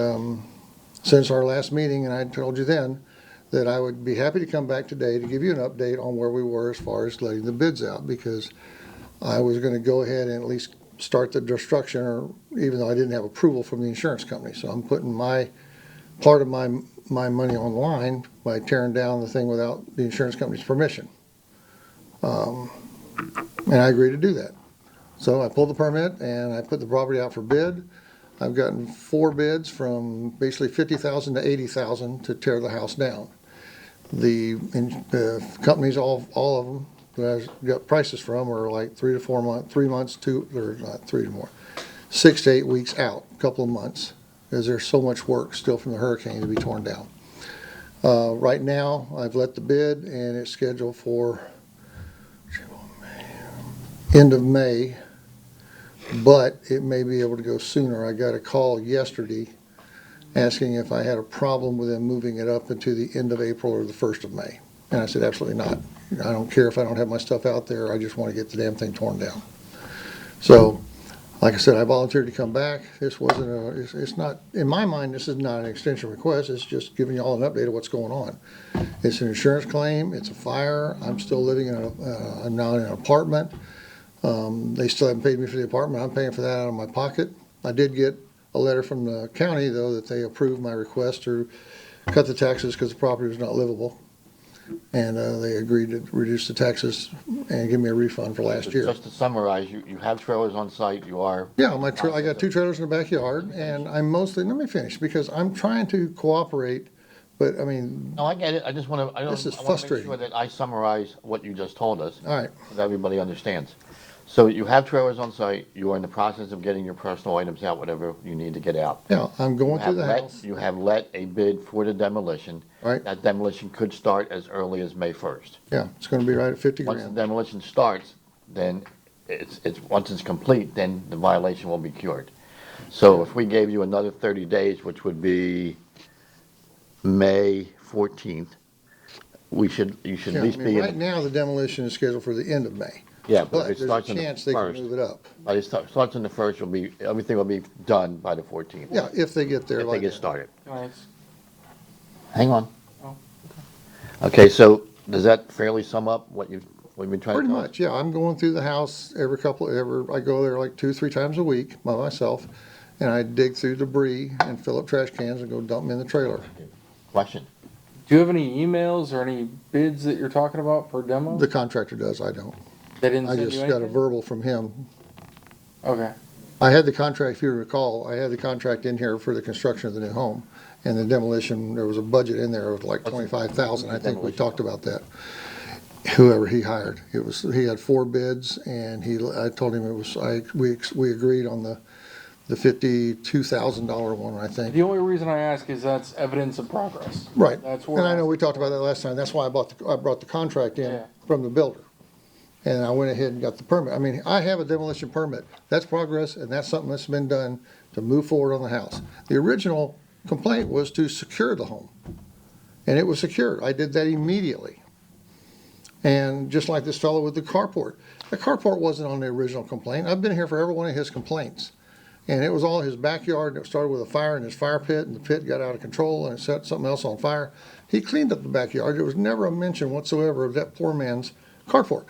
since our last meeting, and I told you then that I would be happy to come back today to give you an update on where we were as far as letting the bids out, because I was going to go ahead and at least start the destruction, or even though I didn't have approval from the insurance company. So I'm putting part of my money on the line by tearing down the thing without the insurance company's permission. And I agreed to do that. So I pulled the permit and I put the property out for bid. I've gotten 4 bids from basically $50,000 to $80,000 to tear the house down. The companies, all of them that I got prices from are like 3 to 4 months, 3 months, or not 3 to more, 6 to 8 weeks out, a couple of months, because there's so much work still from the hurricane to be torn down. Right now, I've let the bid, and it's scheduled for end of May, but it may be able to go sooner. I got a call yesterday asking if I had a problem with them moving it up into the end of April or the 1st of May. And I said, absolutely not. I don't care if I don't have my stuff out there. I just want to get the damn thing torn down. So, like I said, I volunteered to come back. This wasn't it's not, in my mind, this is not an extension request. It's just giving you all an update of what's going on. It's an insurance claim. It's a fire. I'm still living in I'm now in an apartment. They still haven't paid me for the apartment. I'm paying for that out of my pocket. I did get a letter from the county, though, that they approved my request to cut the taxes because the property was not livable. And they agreed to reduce the taxes and give me a refund for last year. Just to summarize, you have trailers on site, you are. Yeah, I got 2 trailers in the backyard, and I'm mostly, let me finish, because I'm trying to cooperate, but I mean, No, I get it, I just want to, This is I want to make frustrating. sure that I summarize what you just told us. all right, So that everybody understands. So you have trailers on site, you are in the process of getting your personal items out, whatever you need to get out. yeah, I'm You going have through the let, house, you have let a bid for the demolition. right? That demolition could start as early as May 1st. Yeah, it's gonna be right at 50 Once the grand. demolition starts, then once it's complete, then the violation will be cured. So if we gave you another 30 days, which would be May 14th, you should Yeah, at I least mean, be right in, now, the demolition is scheduled for the end of May, yeah, but but if it there's a starts on the chance they can 1st, move it up. but it starts on the 1st, everything will be done by the 14th. Yeah, if they get there If they like get that. started. Can I ask- Hang on. Oh, Okay, so does that fairly sum up what you've been trying to Pretty tell us? much, yeah, I'm going through the house I go there like 2, 3 times a week by myself, and I dig through debris and fill up trash cans and go dump them in the trailer. Question. Do you have any emails or any bids that you're talking about for demo? The contractor does, I don't. They didn't I send you just got a anything? verbal from him. Okay. I had the contract, if you recall, I had the contract in here for the construction of the new home, and the demolition, there was a budget in there of like 25,000, I think we Demolition. talked about that. Whoever he hired, he had 4 bids, and I told him we agreed on the $52,000 one, I think. The only reason I ask is that's evidence of progress. Right, That's and where I know we talked about that last time, that's why I brought the contract in Yeah. from the builder. And I went ahead and got the permit. I mean, I have a demolition permit. That's progress, and that's something that's been done to move forward on the house. The original complaint was to secure the home, and it was secured. I did that immediately. And just like this fellow with the carport. The carport wasn't on the original complaint. I've been here for every one of his complaints. And it was all his backyard, and it started with a fire in his fire pit, and the pit got out of control, and it set something else on fire. He cleaned up the backyard. There was never a mention whatsoever of that poor man's carport.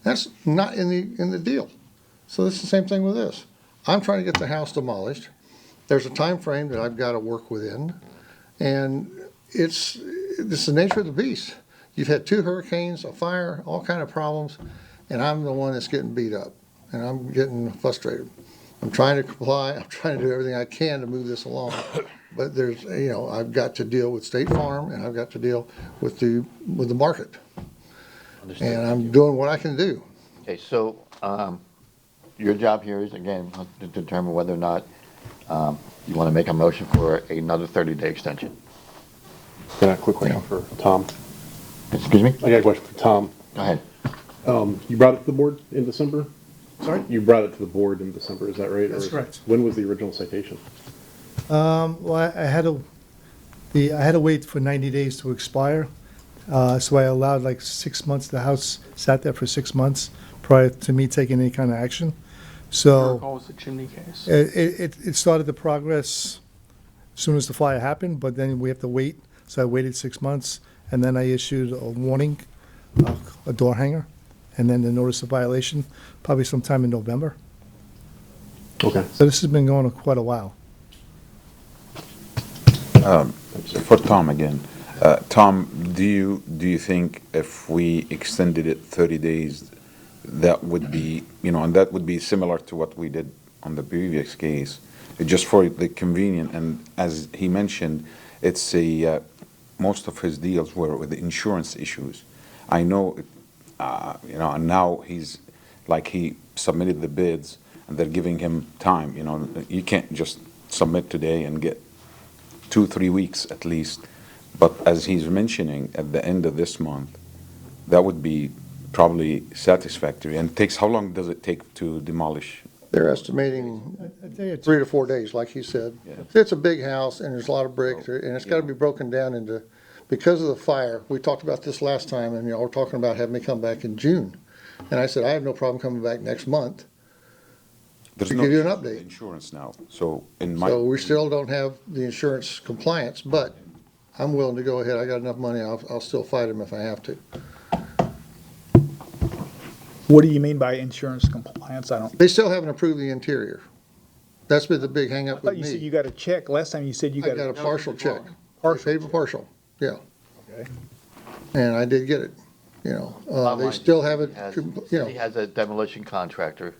That's not in the deal. So it's the same thing with this. I'm trying to get the house demolished. There's a time frame that I've got to work within, and it's the nature of the beast. You've had 2 hurricanes, a fire, all kind of problems, and I'm the one that's getting beat up, and I'm getting frustrated. I'm trying to comply. I'm trying to do everything I can to move this along, but I've got to deal with State Farm, and I've got to deal with the market. Understood. And I'm doing what I can do. Okay, so, your job here is, again, to determine whether or not, you want to make a motion for another 30-day extension. Got a quick question for Tom. Excuse me? I got a question for Tom. Go ahead. You brought it to the board in December? Sorry? You brought it to the board in December, is that right? That's Or correct. When was the original citation? Well, I had to wait for 90 days to expire, so I allowed like 6 months. The house sat there for 6 months prior to me taking any kind of action. I So recall it was the chimney case. it started the progress as soon as the fire happened, but then we have to wait. So I waited 6 months, and then I issued a warning, a door hanger, and then the notice of violation, probably sometime in November. Okay. So this has been going on quite a while. For Tom again, Tom, do you think if we extended it 30 days, that would be, and that would be similar to what we did on the previous case, just for the convenient, and as he mentioned, it's most of his deals were with the insurance issues. I know, and now he submitted the bids, and they're giving him time, you can't just submit today and get 2-3 weeks at least But as he's mentioning, at the end of this month, that would be probably satisfactory. And how long does it take to demolish? They're estimating I think it's 3 to 4 days, like he said. Yeah. It's a big house, and there's a lot of bricks, and it's gotta be broken down into, because of the fire, we talked about this last time, and y'all were talking about having me come back in June. And I said, I have no problem coming back next month. There's To no give you an issue with update. insurance now, so in my. So we still don't have the insurance compliance, but I'm willing to go ahead. I got enough money, I'll still fight him if I have to. What do you mean by insurance compliance? I don't, They still haven't approved the interior. That's been the big I hangup with thought you said me. you got a check. Last time you said you I got got a partial check. Partial Paid for partial, yeah. Okay. And I did get it, you know. Bottom They line, still haven't, has- you He know, has a demolition contractor.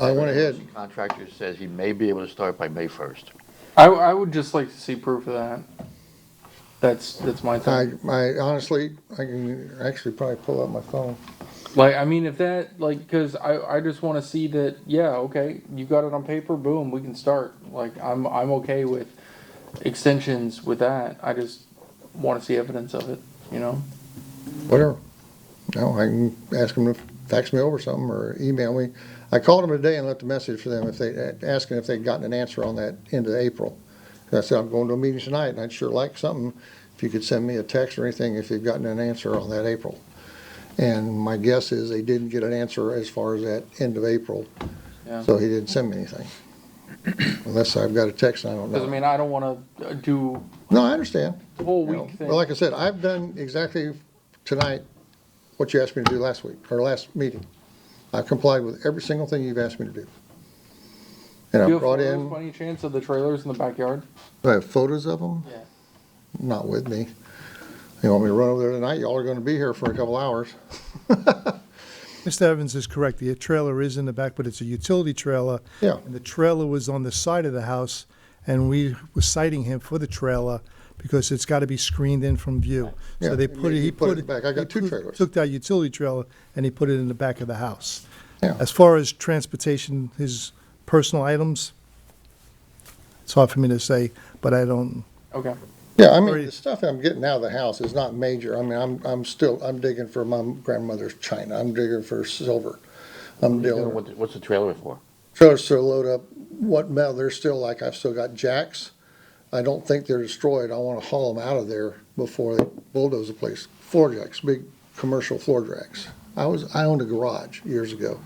I went ahead. Demolition Contractor says he may be able to start by May 1st. I would just like to see proof of that. That's my thing. I honestly, I can actually probably pull out my phone. Like, I mean, if that, like, cause I just wanna see that, yeah, okay, you got it on paper, boom, we can start. Like, I'm okay with extensions with that. I just wanna see evidence of it, you know? Whatever. No, I can ask them to fax me over something or email me. I called them today and left a message for them asking if they'd gotten an answer on that end of April. I said, I'm going to a meeting tonight, and I'd sure like something, if you could send me a text or anything, if you've gotten an answer on that April. And my guess is they didn't get an answer as far as that end of April, Yeah. so he didn't send me anything. Unless I've got a text, and I don't Cause I know. mean, I don't wanna do No, I understand. the whole You know, week thing. Well, like I said, I've done exactly tonight what you asked me to do last week, or last meeting. I've complied with every single thing you've asked me to do. And Do I you have brought photos by in, any chance of the trailers in the backyard? I have photos of them, Yeah. not with me. You want me to run over there tonight? Y'all are gonna be here for a couple hours. Mr. Evans is correct. The trailer is in the back, but it's a utility trailer. Yeah. And the trailer was on the side of the house, and we were citing him for the trailer because it's got to be screened in from view. Yeah, So they and put it, he he put it put it. back. I got he two trailers. Took that utility trailer and he put it in the back of the house. Yeah. As far as transportation, his personal items, it's hard for me to say, but I don't, Okay. Yeah, I mean, Sorry. the stuff I'm getting out of the house is not major. I mean, I'm digging for my grandmother's china. I'm digging for silver. I'm dealing, What's the trailer for? trailers to load up what metal. They're still like, I've still got jacks. I don't think they're destroyed. I want to haul them out of there before they bulldoze the place. Floor jacks, big commercial floor jacks. I owned a garage years ago.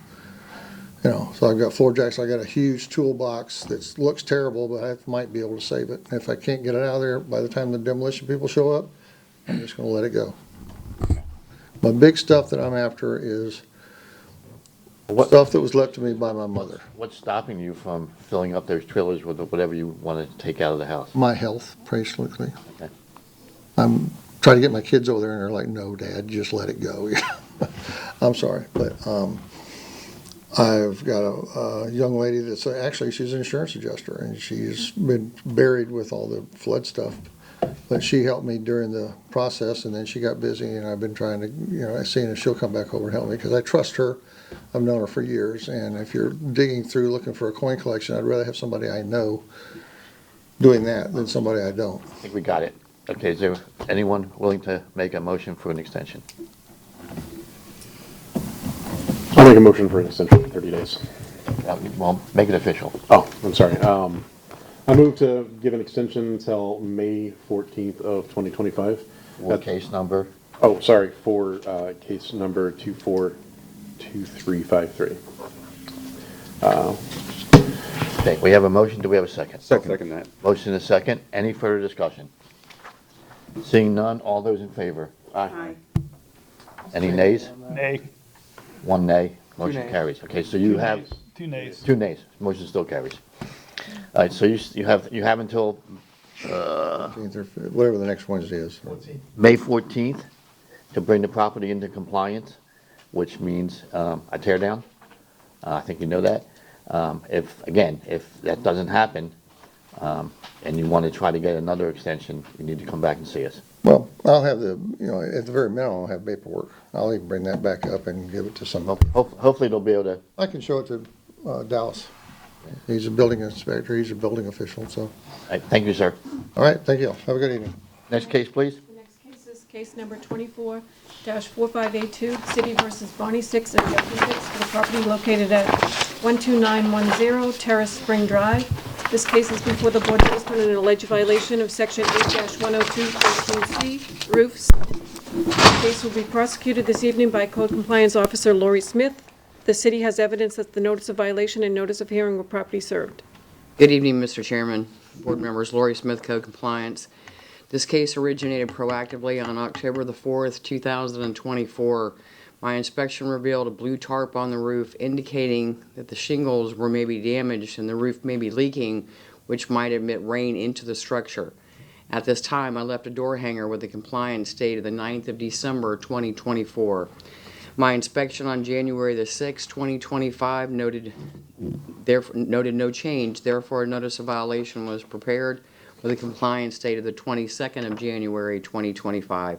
You know, so I've got floor jacks. I got a huge toolbox that looks terrible, but I might be able to save it. And if I can't get it out of there by the time the demolition people show up, I'm just gonna let it go. My big stuff that I'm after is What, stuff that was left to me by my mother. what's stopping you from filling up those trailers with whatever you want to take out of the house? My health, basically. Okay. I'm trying to get my kids over there and they're like, no, Dad, just let it go. I'm sorry, but, I've got a young lady that's, actually, she's an insurance adjuster, and she's been buried with all the flood stuff. But she helped me during the process, and then she got busy, and I've been trying to, seeing if she'll come back over and help me, because I trust her. I've known her for years, and if you're digging through looking for a coin collection, I'd rather have somebody I know doing that than somebody I don't. I think we got it. Okay, is there anyone willing to make a motion for an extension? I'll make a motion for an extension for 30 days. Well, make it official. Oh, I'm sorry. I move to give an extension until May 14th of 2025. What case number? Oh, sorry, for case number 242353. Okay, we have a motion. Do we have a second? Second that. Motion and a second. Any further discussion? Seeing none, all those in favor? Aye. Any nays? Nay. One nay. Motion nays. carries. Okay, so you have Two nays. two nays. Motion still carries. All right, so you have until 14th or whatever the next Wednesday is. May 14th to bring the property into compliance, which means a tear down. I think you know that. If that doesn't happen, and you want to try to get another extension, you need to come back and see us. Well, I'll have at the very minimum, I'll have paperwork. I'll even bring that back up and give it to some, Hopefully they'll be able to, I can show it to Dallas. He's a building inspector, he's a building official, so. all right, thank you, sir. All right, thank you. Have a good evening. Next case, please. The next case is case number 24-4582, City versus Barney 6 and Jeffrey 6 for the property located at 12910 Terrace Spring Drive. This case is before the board based on an alleged violation of Section 8-102-13C, roofs. The case will be prosecuted this evening by Code Compliance Officer Lori Smith. The city has evidence that the notice of violation and notice of hearing were properly served. Good evening, Mr. Chairman, board members, Lori Smith, Code Compliance. This case originated proactively on October the 4th, 2024. My inspection revealed a blue tarp on the roof indicating that the shingles were maybe damaged and the roof may be leaking, which might admit rain into the structure. At this time, I left a door hanger with the compliance date of the 9th of December, 2024. My inspection on January the 6th, 2025 noted no change. Therefore, a notice of violation was prepared with a compliance date of the 22nd of January, 2025.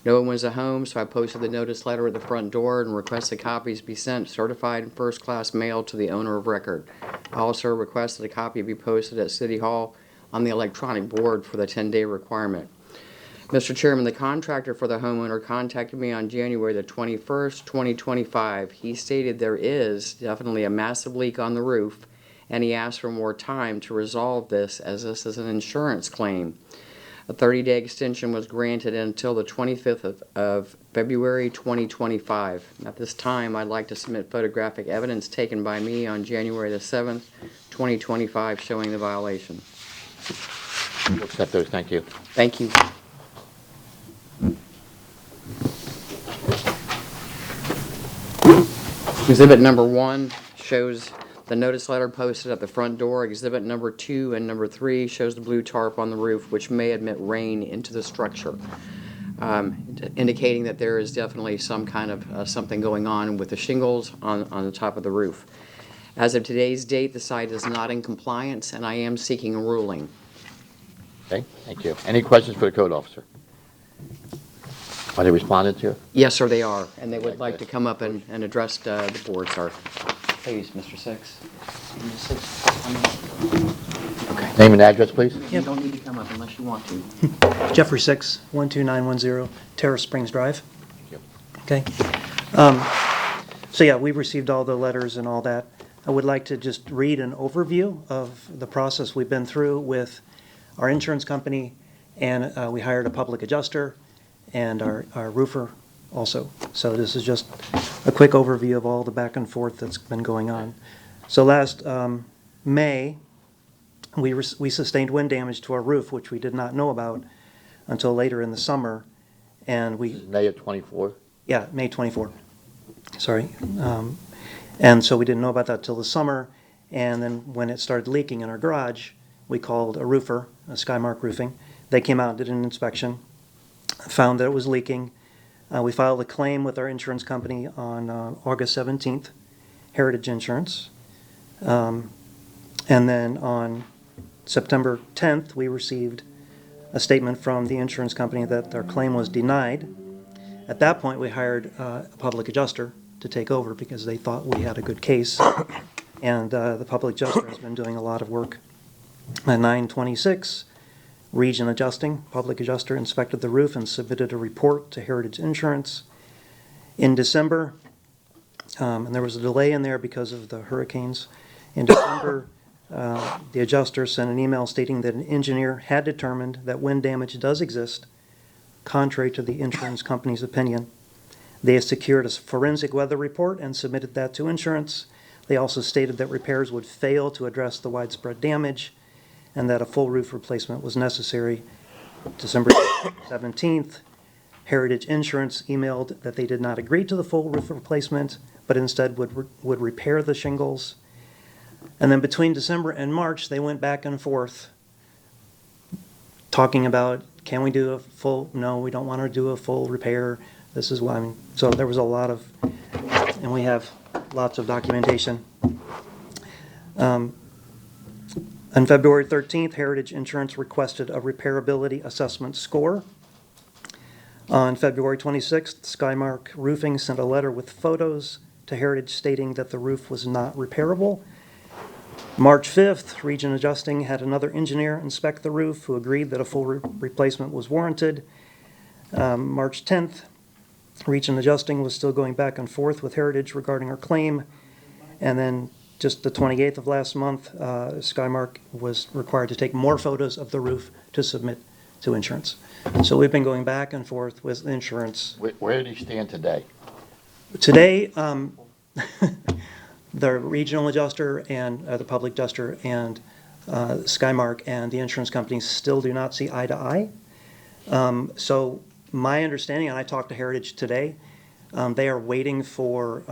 No one was at home, so I posted the notice letter at the front door and requested copies be sent certified and first-class mail to the owner of record. I also requested a copy be posted at City Hall on the electronic board for the 10-day requirement. Mr. Chairman, the contractor for the homeowner contacted me on January the 21st, 2025. He stated there is definitely a massive leak on the roof, and he asked for more time to resolve this as this is an insurance claim. A 30-day extension was granted until the 25th of February 2025. At this time, I'd like to submit photographic evidence taken by me on January the 7th, 2025 showing the violation. We'll accept those, thank you. Thank you. Exhibit number 1 shows the notice letter posted at the front door. Exhibit number 2 and number 3 shows the blue tarp on the roof, which may admit rain into the structure, indicating that there is definitely some kind of something going on with the shingles on the top of the roof. As of today's date, the site is not in compliance, and I am seeking a ruling. Okay, thank you. Any questions for the code officer? Are they responding to you? Yes, sir, they are, and they would like to come up and address the board, sir. Please, Mr. Six. Okay. Name and address, please. You don't need to come up unless you want to. Jeffrey 6, 12910 Terrace Springs Drive. Thank you. Okay. So yeah, we've received all the letters and all that. I would like to just read an overview of the process we've been through with our insurance company, and we hired a public adjuster and our roofer also. So this is just a quick overview of all the back and forth that's been going on. So last May, we sustained wind damage to our roof, which we did not know about until later in the summer. And This is May of 24. yeah, May 24. Sorry. And so we didn't know about that till the summer. And then when it started leaking in our garage, we called a roofer, Skymark Roofing. They came out and did an inspection, found that it was leaking. We filed a claim with our insurance company on August 17th, Heritage Insurance. And then on September 10th, we received a statement from the insurance company that our claim was denied. At that point, we hired a public adjuster to take over because they thought we had a good case. And the public adjuster has been doing a lot of work. At 9/26, Region Adjusting, public adjuster, inspected the roof and submitted a report to Heritage Insurance. In December, and there was a delay in there because of the hurricanes. In December, the adjuster sent an email stating that an engineer had determined that wind damage does exist, contrary to the insurance company's opinion. They have secured a forensic weather report and submitted that to insurance. They also stated that repairs would fail to address the widespread damage and that a full roof replacement was necessary. December 17th, Heritage Insurance emailed that they did not agree to the full roof replacement, but instead would repair the shingles. And then between December and March, they went back and forth talking about, can we do a full, no, we don't want to do a full repair. This is why, so there was a lot of, and we have lots of documentation. On February 13th, Heritage Insurance requested a repairability assessment score. On February 26th, Skymark Roofing sent a letter with photos to Heritage stating that the roof was not repairable. March 5th, Region Adjusting had another engineer inspect the roof who agreed that a full replacement was warranted. March 10th, Region Adjusting was still going back and forth with Heritage regarding our claim. And then just the 28th of last month, Skymark was required to take more photos of the roof to submit to insurance. So we've been going back and forth with insurance. Where do you stand today? Today, the regional adjuster and the public adjuster and Skymark and the insurance companies still do not see eye to eye. So my understanding, and I talked to Heritage today, they are waiting for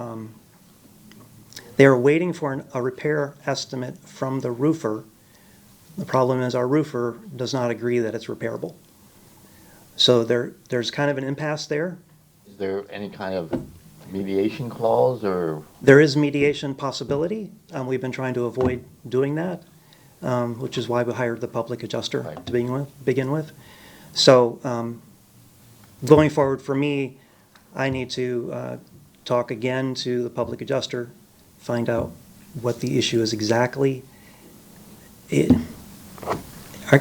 a repair estimate from the roofer. The problem is our roofer does not agree that it's repairable. So there's kind of an impasse there. Is there any kind of mediation clause or? There is mediation possibility. We've been trying to avoid doing that, which is why we hired the public adjuster to begin with. So going forward for me, I need to talk again to the public adjuster, find out what the issue is exactly.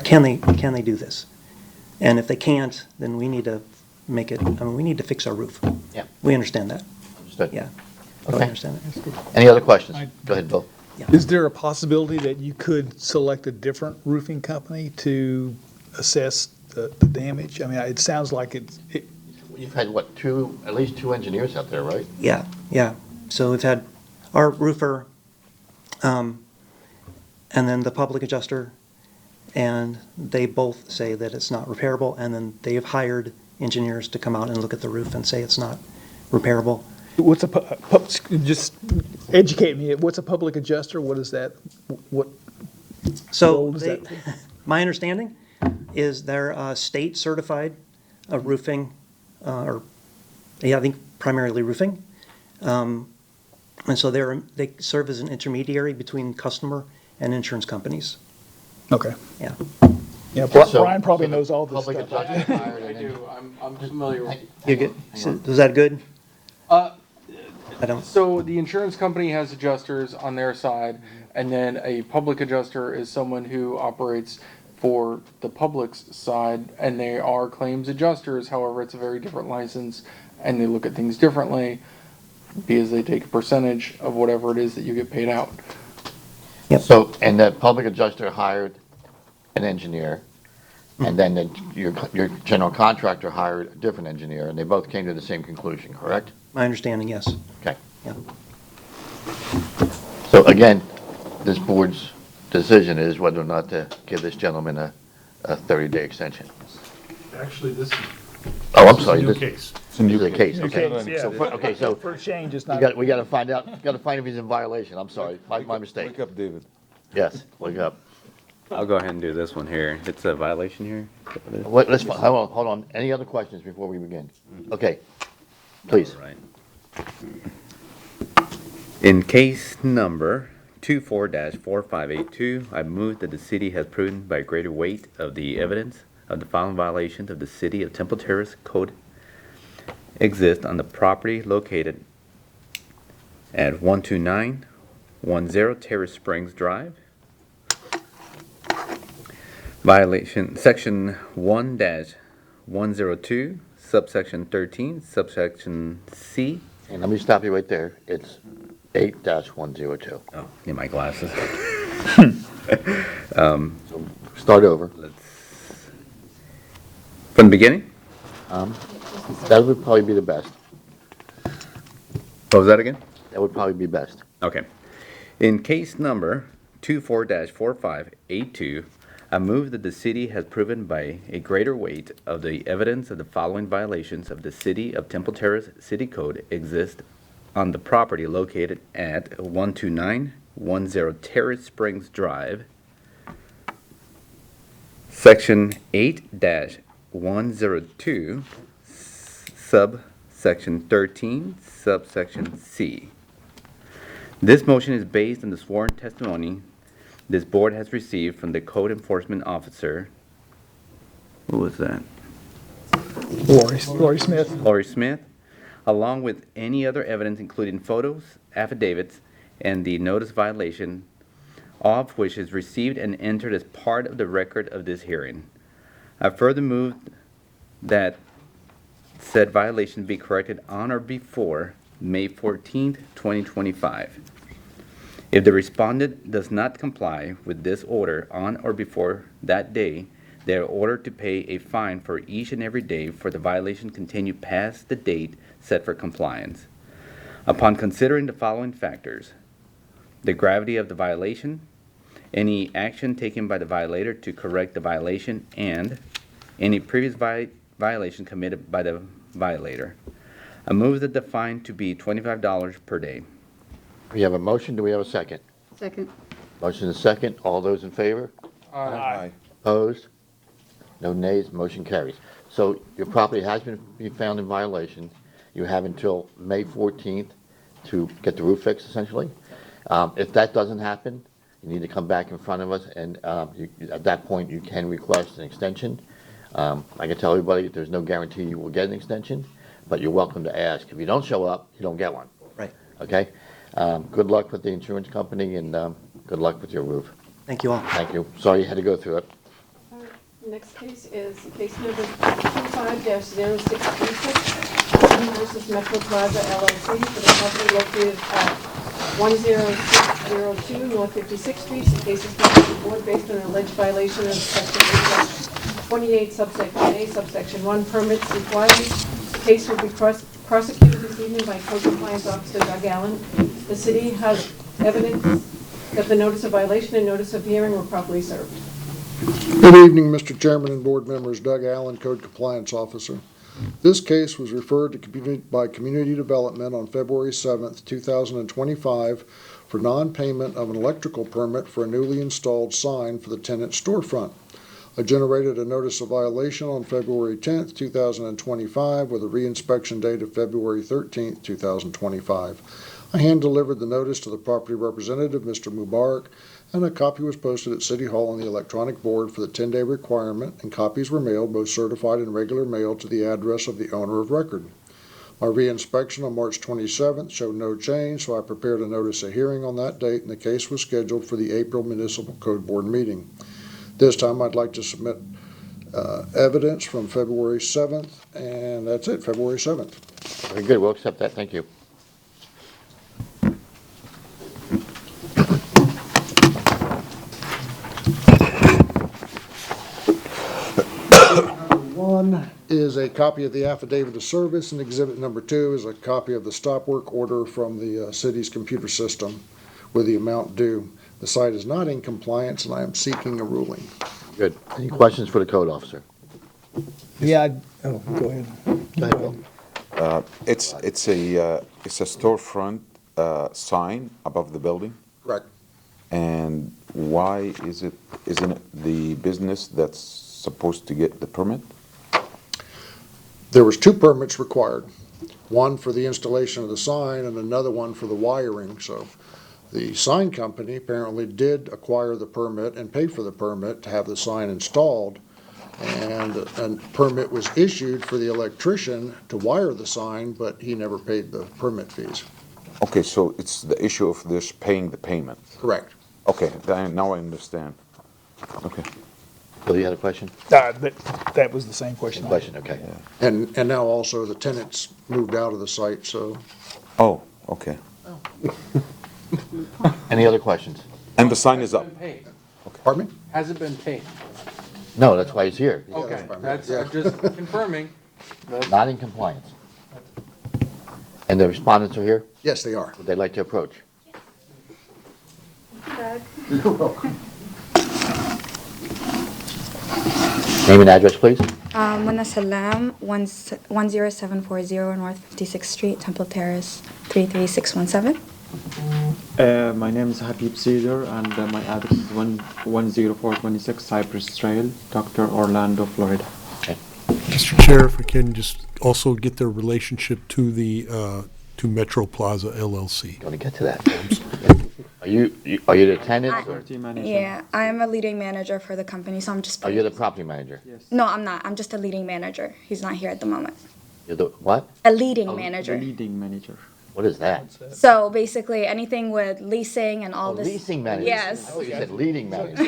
Can they do this? And if they can't, then we need to make it, we need to fix our roof. Yeah. We understand that. Understood. Yeah. Okay. We understand that. Any other questions? Go ahead, Bill. Is there a possibility that you could select a different roofing company to assess the damage? I mean, it sounds like You've had, what, at least two engineers out there, right? Yeah, yeah. So we've had our roofer, and then the public adjuster, and they both say that it's not repairable, and then they have hired engineers to come out and look at the roof and say it's not repairable. what's just educate me. What's a public adjuster? What is that? What So role does that play? my understanding is they're state certified roofing, I think primarily roofing. And so they serve as an intermediary between customer and insurance companies. Okay. Yeah. Yeah, So- Brian probably so the knows all this public stuff. adjuster hired I an do, I'm familiar with. You get, is that good? I don't, So the insurance company has adjusters on their side, and then a public adjuster is someone who operates for the public's side, and they are claims adjusters. However, it's a very different license, and they look at things differently because they take a percentage of whatever it is that you get paid out. So, and the public adjuster hired an engineer, and then your general contractor hired a different engineer, and they both came to the same conclusion, correct? my understanding, yes. Okay. Yeah. So again, this board's decision is whether or not to give this gentleman a 30-day extension. Actually, this is Oh, I'm sorry. a new this- case. This is a case, New okay. case, yeah. So, okay, so For a change, it's we not. gotta find out, gotta find if he's in violation. I'm sorry, my mistake. Wake up, David. Yes, wake up. I'll go ahead and do this one here. It's a violation here. Let's, hold on. Any other questions before we begin? Okay, please. Right. In case number 24-4582, I move that the city has proven by greater weight of the evidence of the following violations of the City of Temple Terrace Code exist on the property located at 12910 Terrace Springs Drive. Violation, section 1-102, subsection 13, subsection C. And let me stop you right there. It's 8-102. Oh, get my glasses. Start over. From the beginning? That would probably be the best. What was that again? That would probably be best. Okay. In case number 24-4582, I move that the city has proven by a greater weight of the evidence of the following violations of the City of Temple Terrace City Code exist on the property located at 12910 Terrace Springs Drive. Section 8-102, subsection 13, subsection C. This motion is based on the sworn testimony this board has received from the code enforcement officer. Who was that? Lori Smith. Lori Smith, along with any other evidence including photos, affidavits, and the notice violation all of which is received and entered as part of the record of this hearing. I further move that said violation be corrected on or before May 14th, 2025. If the respondent does not comply with this order on or before that day, they are ordered to pay a fine for each and every day for the violation continue past the date set for compliance. Upon considering the following factors: the gravity of the violation, any action taken by the violator to correct the violation, and any previous violation committed by the violator, I move that the fine to be $25 per day. We have a motion, do we have a second? Second. Motion is second, all those in favor? Aye. Opposed? No nays, motion carries. So your property has been found in violation. You have until May 14th to get the roof fixed, essentially. If that doesn't happen, you need to come back in front of us, and at that point, you can request an extension. I can tell everybody, there's no guarantee you will get an extension, but you're welcome to ask. If you don't show up, you don't get one. Right. Okay? Good luck with the insurance company, and good luck with your roof. Thank you all. Thank you. Sorry you had to go through it. Next case is case number 25-0636, versus Metro Plaza LLC for the property located at 10602 North 56th Street. The case is before the board based on an alleged violation of section 28 subsection A subsection 1 permits required. The case will be prosecuted this evening by Code Compliance Officer Doug Allen. The city has evidence that the notice of violation and notice of hearing were properly served. Good evening, Mr. Chairman and board members. Doug Allen, Code Compliance Officer. This case was referred to by Community Development on February 7th, 2025 for non-payment of an electrical permit for a newly installed sign for the tenant storefront. I generated a notice of violation on February 10th, 2025 with a reinspection date of February 13th, 2025. I hand-delivered the notice to the property representative, Mr. Mubarak, and a copy was posted at City Hall on the electronic board for the 10-day requirement, and copies were mailed, both certified and regular mail, to the address of the owner of record. My reinspection on March 27th showed no change, so I prepared a notice of hearing on that date, and the case was scheduled for the April Municipal Code Board meeting. This time I'd like to submit evidence from February 7th, and that's it, February 7th. Very good, we'll accept that, thank you. One is a copy of the affidavit of service, and exhibit number 2 is a copy of the stop work order from the city's computer system with the amount due. The site is not in compliance, and I am seeking a ruling. Good. Any questions for the code officer? Yeah, go ahead. Go ahead, Bill. It's a storefront sign above the building. Correct. And why isn't it the business that's supposed to get the permit? There was 2 permits required, one for the installation of the sign and another one for the wiring. So the sign company apparently did acquire the permit and paid for the permit to have the sign installed, and a permit was issued for the electrician to wire the sign, but he never paid the permit fees. Okay, so it's the issue of this paying the payment. Correct. Okay, now I understand. Okay. Bill, you had a question? That was the same question. Question, okay. And now also the tenants moved out of the site, so. Oh, okay. Any other questions? And the sign is up. Paid. Pardon me? Has it been paid? No, that's why he's here. Okay, that's, I'm just confirming. Not in compliance. And the respondents are here? Yes, they are. Would they like to approach? Name and address, please. Muna Salam, 10740 North 56th Street, Temple Terrace, 33617. My name is Habib Cedar, and my address is 10426 Cypress Trail, Dr. Orlando, Florida. Okay. Mr. Chair, if we can just also get their relationship to the, to Metro Plaza LLC. Going to get to that. Are you the tenant? Or? Yeah, I'm a leading manager for the company, so I'm just. Are you the property manager? Yes. No, I'm not. I'm just a leading manager. He's not here at the moment. You're the what? A leading manager. Leading manager. What is that? So basically, anything with leasing and all Oh, this. leasing manager. Yes. I thought you said leading manager.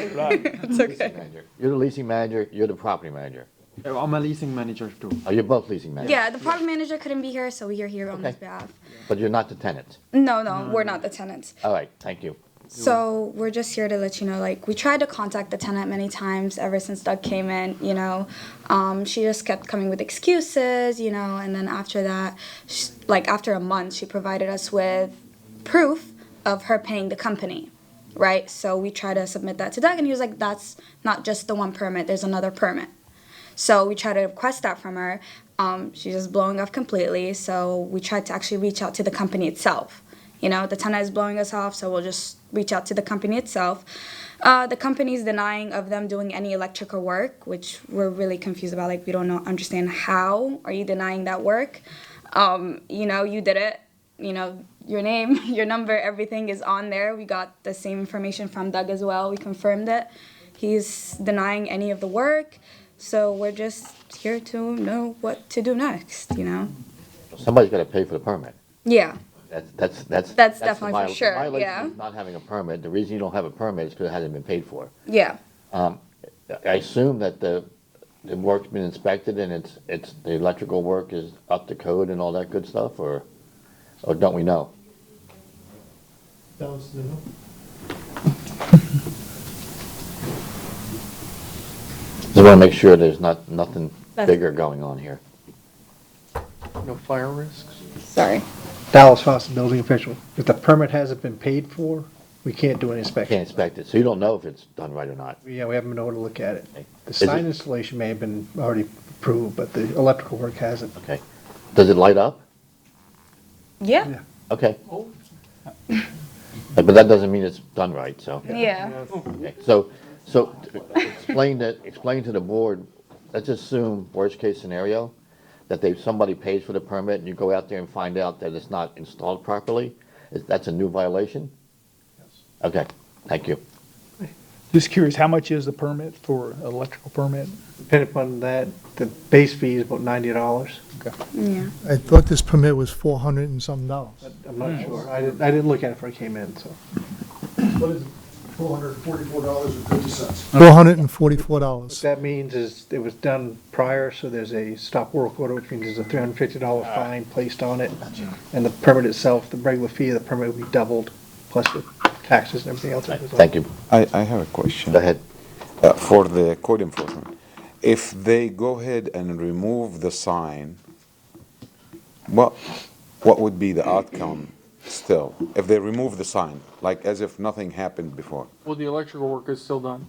It's okay. Manager. You're the leasing manager, you're the property manager. I'm a leasing manager too. Oh, you're both leasing managers? Yeah, the property manager couldn't be here, so we are here on his Okay. behalf. But you're not the tenants? No, we're not the tenants. All right, thank you. So we're just here to let you know, like, we tried to contact the tenant many times ever since Doug came in, you know. She just kept coming with excuses, you know, and then after that, like after a month, she provided us with proof of her paying the company, right? So we tried to submit that to Doug, and he was like, that's not just the one permit, there's another permit. So we tried to request that from her. She's just blowing off completely, so we tried to actually reach out to the company itself. You know, the tenant is blowing us off, so we'll just reach out to the company itself. The company's denying of them doing any electrical work, which we're really confused about. Like, we don't understand how are you denying that work. You know, you did it. You know, your name, your number, everything is on there. We got the same information from Doug as well. We confirmed it. He's denying any of the work. So we're just here to know what to do next, you know? Somebody's got to pay for the permit. Yeah. That's definitely for sure, The violation yeah. is not having a permit. The reason you don't have a permit is because it hasn't been paid for. Yeah. I assume that the work's been inspected and it's the electrical work is up to code and all that good stuff, or don't we know? Just want to make sure there's nothing bigger going on here. No fire risks? Sorry. Dallas Fawcett, building official. If the permit hasn't been paid for, we can't do an inspection. Can't inspect it, so you don't know if it's done right or not. Yeah, we haven't been able to look at it. The Is sign it- installation may have been already approved, but the electrical work hasn't. Okay. Does it light up? Yeah. Okay. But that doesn't mean it's done right, so. Yeah. Okay, So explain to the board, let's assume, worst case scenario, that somebody pays for the permit and you go out there and find out that it's not installed properly. That's a new violation? Yes. Okay, thank you. Just curious, how much is the permit for electrical permit? Depending upon that, the base fee is about $90. Okay. Yeah. I thought this permit was $400 and something dollars. I'm not sure. I didn't look at it before I came in, so. What is it? $444.50. $444. What that means is it was done prior, so there's a stop work order, which means there's a $350 fine placed on it. And the permit itself, the regular fee of the permit would be doubled, plus the taxes and everything else. Thank you. I have a question. Go ahead. For the code enforcement. If they go ahead and remove the sign, what would be the outcome still? If they remove the sign, like as if nothing happened before? Well, the electrical work is still done.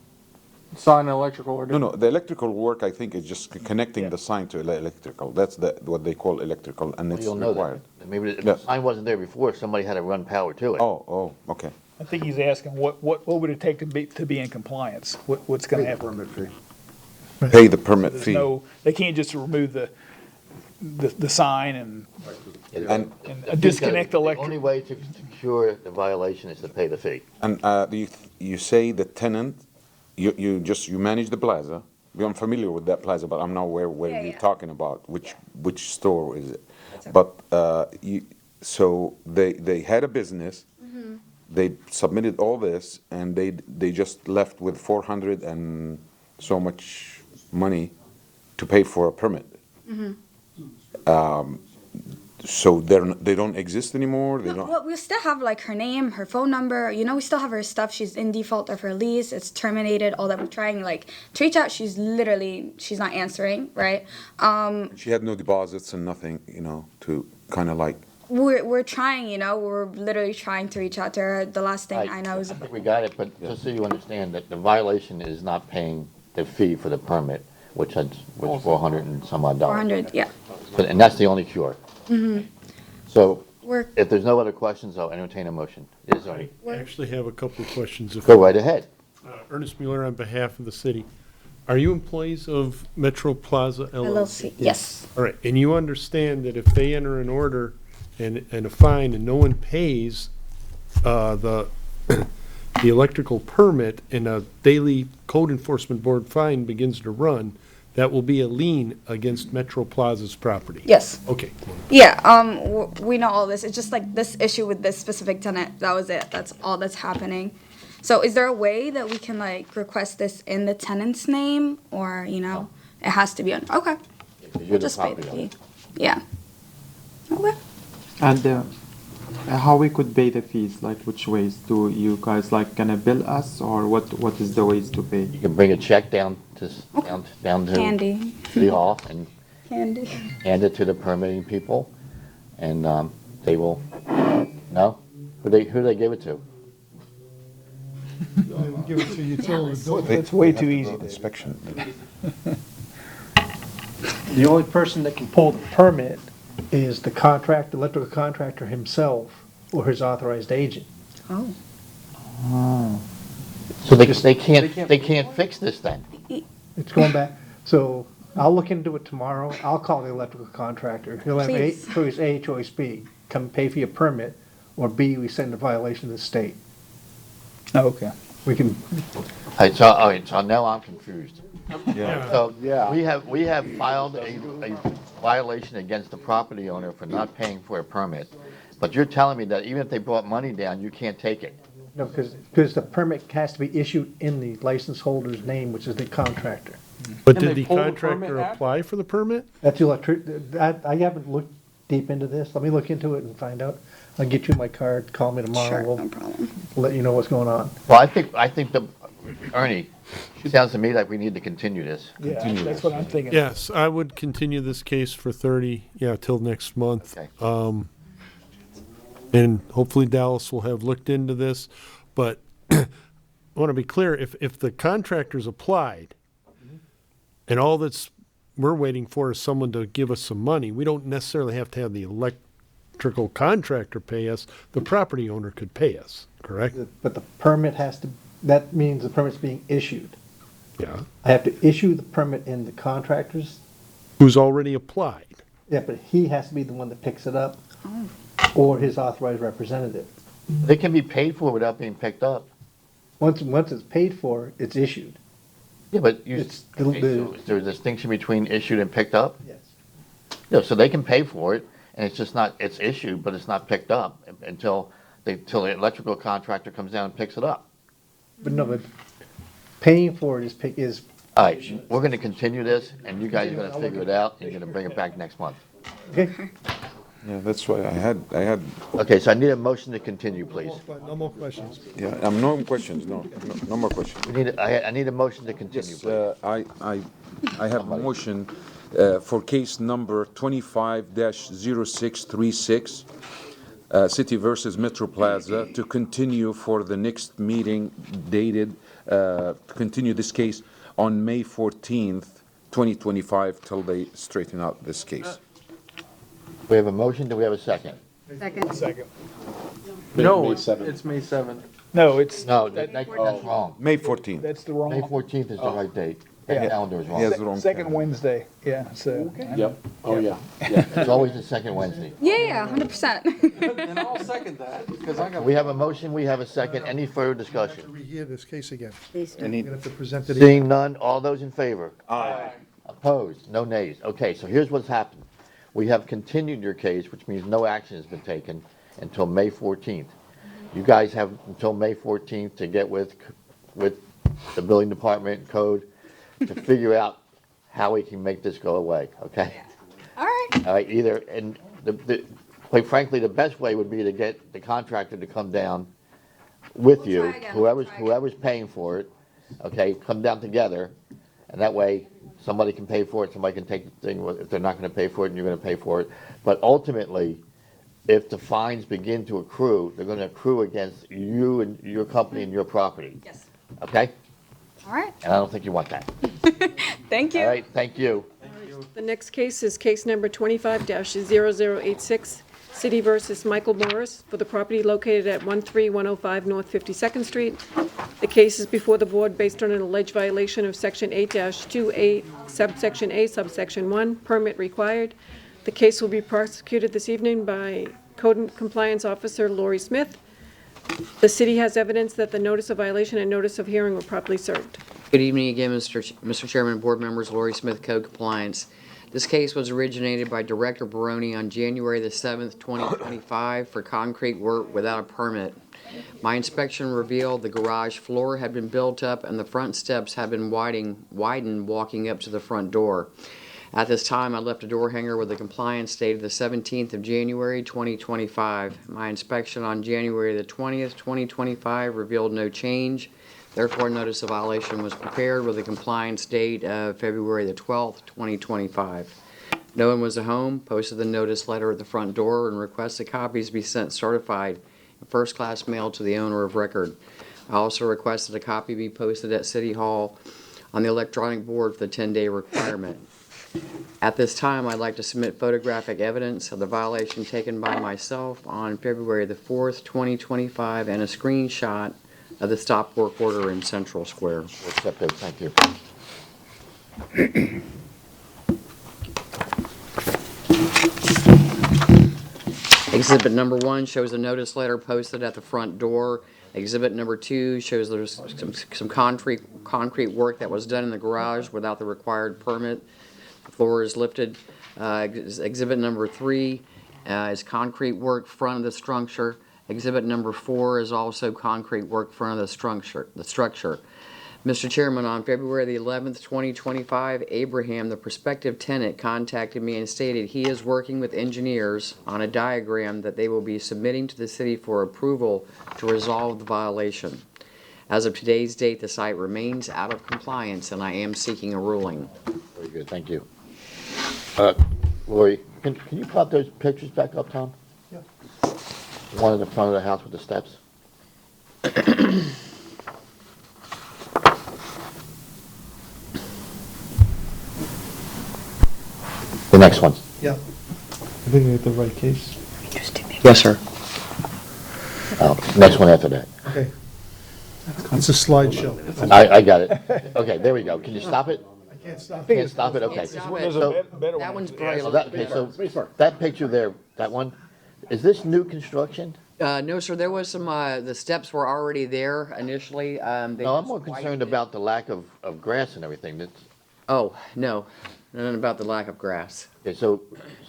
Sign and electrical are done. No, the electrical work, I think, is just connecting the sign to electrical. That's what they call electrical, and Well, it's you'll know required. that. Maybe if Yeah. the sign wasn't there before, somebody had to run power to it. Oh, okay. I think he's asking, what would it take to be in compliance? What's gonna happen? Pay the permit There's fee. no, they can't just remove the sign and disconnect the The electric. only way to cure the violation is to pay the fee. And you say the tenant, you manage the plaza. I'm familiar with that plaza, but I'm not aware where Yeah, you're yeah. talking about, which store is it? But, so they had a business, they submitted all this, and they just left with 400 and so much money to pay for a permit. So they don't exist anymore? They don't? Well, we still have like her name, her phone number. You know, we still have her stuff. She's in default of her lease. It's terminated. All that we're trying like to reach out. She's not answering. Right. She had no deposits and nothing, to kind of like. We're trying. You know, we're literally trying to reach out to her. The last thing I know is I think we got it, but just so you understand that the violation is not paying the fee for the permit, which was 400 and some odd dollars. 400. Yeah. And that's the only cure. So We're if there's no other questions, I'll entertain a motion. Is there any? I actually have a couple of questions. Go right ahead. Ernest Mueller on behalf of the city. Are you employees of Metro Plaza LLC? LLC. Yes. All right, and you understand that if they enter an order and a fine and no one pays the electrical permit and a daily code enforcement board fine begins to run, that will be a lien against Metro Plaza's property. Yes. Okay. Yeah, we know all this. It's just like this issue with this specific tenant. That was it. That's all that's happening. So is there a way that we can like request this in the tenant's name, or it has to be on? Okay. You're We'll the just pay the property owner. fee. Yeah. Okay. And how we could pay the fees? Like, which ways do you guys like gonna bill us, or what is the ways to pay? You can bring a check down to, down to Candy. City Hall and Candy. hand it to the permitting people, and they will, no? Who they give it to? Give it to utilities. It's way too easy. Inspection. The only person that can pull the permit is the electrical contractor himself or his authorized agent. Oh. So they can't fix this then? It's going back, so I'll look into it tomorrow. I'll call the electrical contractor. He'll have Please. choice A, choice B. Come pay for your permit, or B, we send a violation to the state. Okay. We can, All right, so now I'm confused. Yeah. So, we have filed a violation against the property owner for not paying for a permit, but you're telling me that even if they brought money down, you can't take it? no, because the permit has to be issued in the license holder's name, which is the contractor. But Can did they the pull the contractor permit after? apply for the permit? That's I haven't looked deep into this. Let me look into it and find out. I'll get you my card, call me tomorrow. Sure, We'll no problem. let you know what's going on. Well, I think Ernie, sounds to me like we need to continue this. Yeah, that's what I'm thinking. Yes, I would continue this case for 30, till next month. Okay. And hopefully Dallas will have looked into this, but I want to be clear, if the contractor's applied, and all we're waiting for is someone to give us some money, we don't necessarily have to have the electrical contractor pay us, the property owner could pay us, correct? But the permit that means the permit's being issued. Yeah. I have to issue the permit in the contractor's, Who's already applied. yeah, but he has to be the one that picks it up, or his authorized representative. They can be paid for without being picked up. Once it's paid for, it's issued. Yeah, but It's okay, so is there a distinction between issued and picked up? Yes. No, so they can pay for it, and it's just not, it's issued, but it's not picked up until the electrical contractor comes down and picks it up. But paying for it is All right, we're gonna continue this, and you guys are gonna figure it out, and you're gonna bring it back next month. okay. Yeah, that's why I had, Okay, so I need a motion to continue, please. No more questions. yeah, no questions, no more questions. I need a motion to continue, Yes, please. I have a motion for case number 25-0636, City versus Metro Plaza, to continue for the next meeting dated, to continue this case on May 14th, 2025, till they straighten out this case. We have a motion, do we have a second? Second. No, May it's 7th. May 7th. No, it's, No, that's wrong. May 14th. that's the May wrong, 14th is the right date. That Yeah. calendar is He has wrong. the wrong second calendar. Wednesday, yeah, so. Yep, oh, yeah. It's always the second Wednesday. Yeah, 100%. And I'll second that, because I got. We have a motion, we have a second. Any further To discussion? rehear this case again. Please do. You're gonna have to present it again. Seeing none, all those in favor? Aye. Opposed? No nays. Okay, so here's what's happened. We have continued your case, which means no action has been taken until May 14th. You guys have until May 14th to get with the building department code to figure out how we can make this go away, okay? All right. All right, either, and quite frankly, the best way would be to get the contractor to come down with you, We'll try again, we'll try again. whoever's paying for it, okay, come down together, and that way, somebody can pay for it, somebody can take the thing, if they're not gonna pay for it, and you're gonna pay for it. But ultimately, if the fines begin to accrue, they're gonna accrue against you and your company and your property, Yes. okay? All right. And I don't think you want that. Thank you. All right, thank you. The next case is case number 25-0086, City versus Michael Morris, for the property located at 13105 North 52nd Street. The case is before the board based on an alleged violation of Section 8-28, subsection A, subsection 1, permit required. The case will be prosecuted this evening by Code and Compliance Officer Lori Smith. The city has evidence that the notice of violation and notice of hearing were properly served. Good evening again, Mr. Chairman, board members, Lori Smith, Code Compliance. This case was originated by Director Baroni on January the 7th, 2025 for concrete work without a permit. My inspection revealed the garage floor had been built up and the front steps had been widened walking up to the front door. At this time, I left a door hanger with a compliance date of the 17th of January, 2025. My inspection on January the 20th, 2025 revealed no change. Therefore, notice of violation was prepared with a compliance date of February the 12th, 2025. No one was at home, posted the notice letter at the front door, and requested copies be sent certified in first-class mail to the owner of record. I also requested a copy be posted at City Hall on the electronic board for the 10-day requirement. At this time, I'd like to submit photographic evidence of the violation taken by myself on February the 4th, 2025, and a screenshot of the stop work order in Central Square. Accepted, thank you. Exhibit number 1 shows a notice letter posted at the front door. Exhibit number 2 shows there's some concrete work that was done in the garage without the required permit. The floor is lifted. Exhibit number 3 is concrete work front of the structure. Exhibit number 4 is also concrete work front of the structure. Mr. Chairman, on February the 11th, 2025, Abraham, the prospective tenant, contacted me and stated he is working with engineers on a diagram that they will be submitting to the city for approval to resolve the violation. As of today's date, the site remains out of compliance, and I am seeking a ruling. Very good, thank you. Lori, can you pop those pictures back up, Tom? Yeah. One in the front of the house with the steps. The next one. Yeah. I think I have the right case. Yes, sir. Next one after that. Okay. It's a slideshow. I got it. Okay, there we go. Can you stop it? I can't stop. Can't stop it, okay. Stop There's it. a better That one. one's probably a So little that, bit okay, better. so that picture there, that one, is this new construction? No, sir, there was some, the steps were already there initially. No, I'm more concerned about the lack of grass and everything. That's, Oh, no, nothing about the lack of grass. okay, so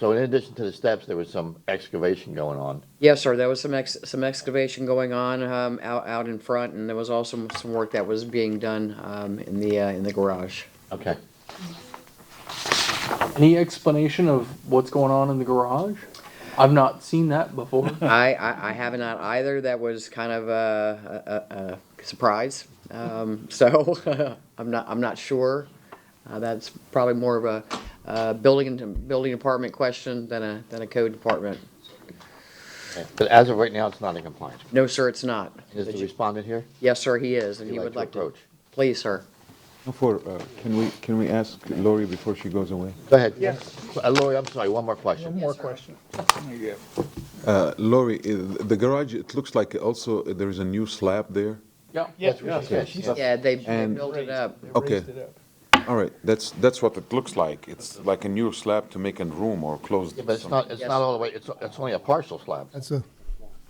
in addition to the steps, there was some excavation going on. Yes, sir, there was some excavation going on, out in front, and there was also some work that was being done, in the garage. Okay. Any explanation of what's going on in the garage? I've not seen that before. I have not either. That was kind of a surprise. So I'm not sure. That's probably more of a building department question than a code department. Okay. But as of right now, it's not in compliance. No, sir, it's not. Is the respondent here? Yes, sir, he is, and Would he you would like like to to. approach? Please, sir. Can we ask Lori before she goes away? Go ahead. Yeah. Lori, I'm sorry, one more question. One more question. Lori, the garage, it looks like also there's a new slab there? Yeah. Yes, Yes, yes, yes. yes. Yeah, they And- built it up. Okay. Raised it up. All right, that's what it looks like. It's like a new slab to make a room or close. Yeah, but it's not all the way, it's only a partial slab. That's a,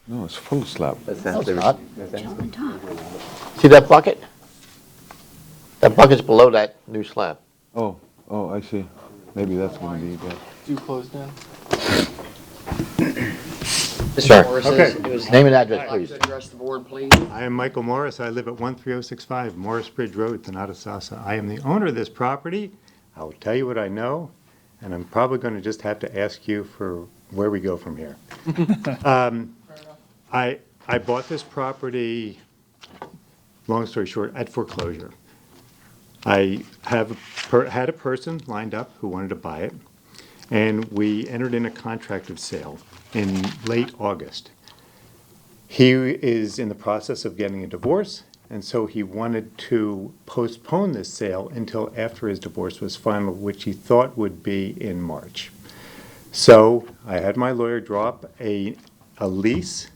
No, it's full slab. No, it's not. See that bucket? That bucket's below that new slab. Oh, I see. Maybe that's gonna be that. Do close down. Sir. Mr. Morris, Okay. it was- Name and address, I'd like please. to address the board, please. I am Michael Morris. I live at 13065 Morris Bridge Road, Tanadasasa. I am the owner of this property. I will tell you what I know, and I'm probably going to just have to ask you for where we go from here. I bought this property, long story short, at foreclosure. I had a person lined up who wanted to buy it, and we entered in a contract of sale in late August. He is in the process of getting a divorce, and so he wanted to postpone this sale until after his divorce was final, which he thought would be in March. So I had my lawyer draw up a lease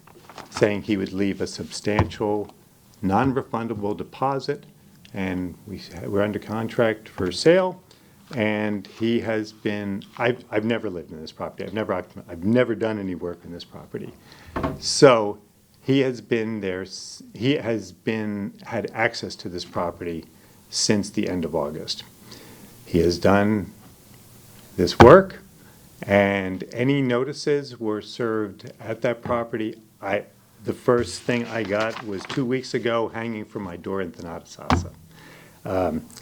saying he would leave a substantial, non-refundable deposit, and we're under contract for sale. And he has been, I've never lived in this property. I've never done any work in this property. So He has been there, had access to this property since the end of August. He has done this work, and any notices were served at that property. The first thing I got was 2 weeks ago, hanging from my door in Thanatasasa.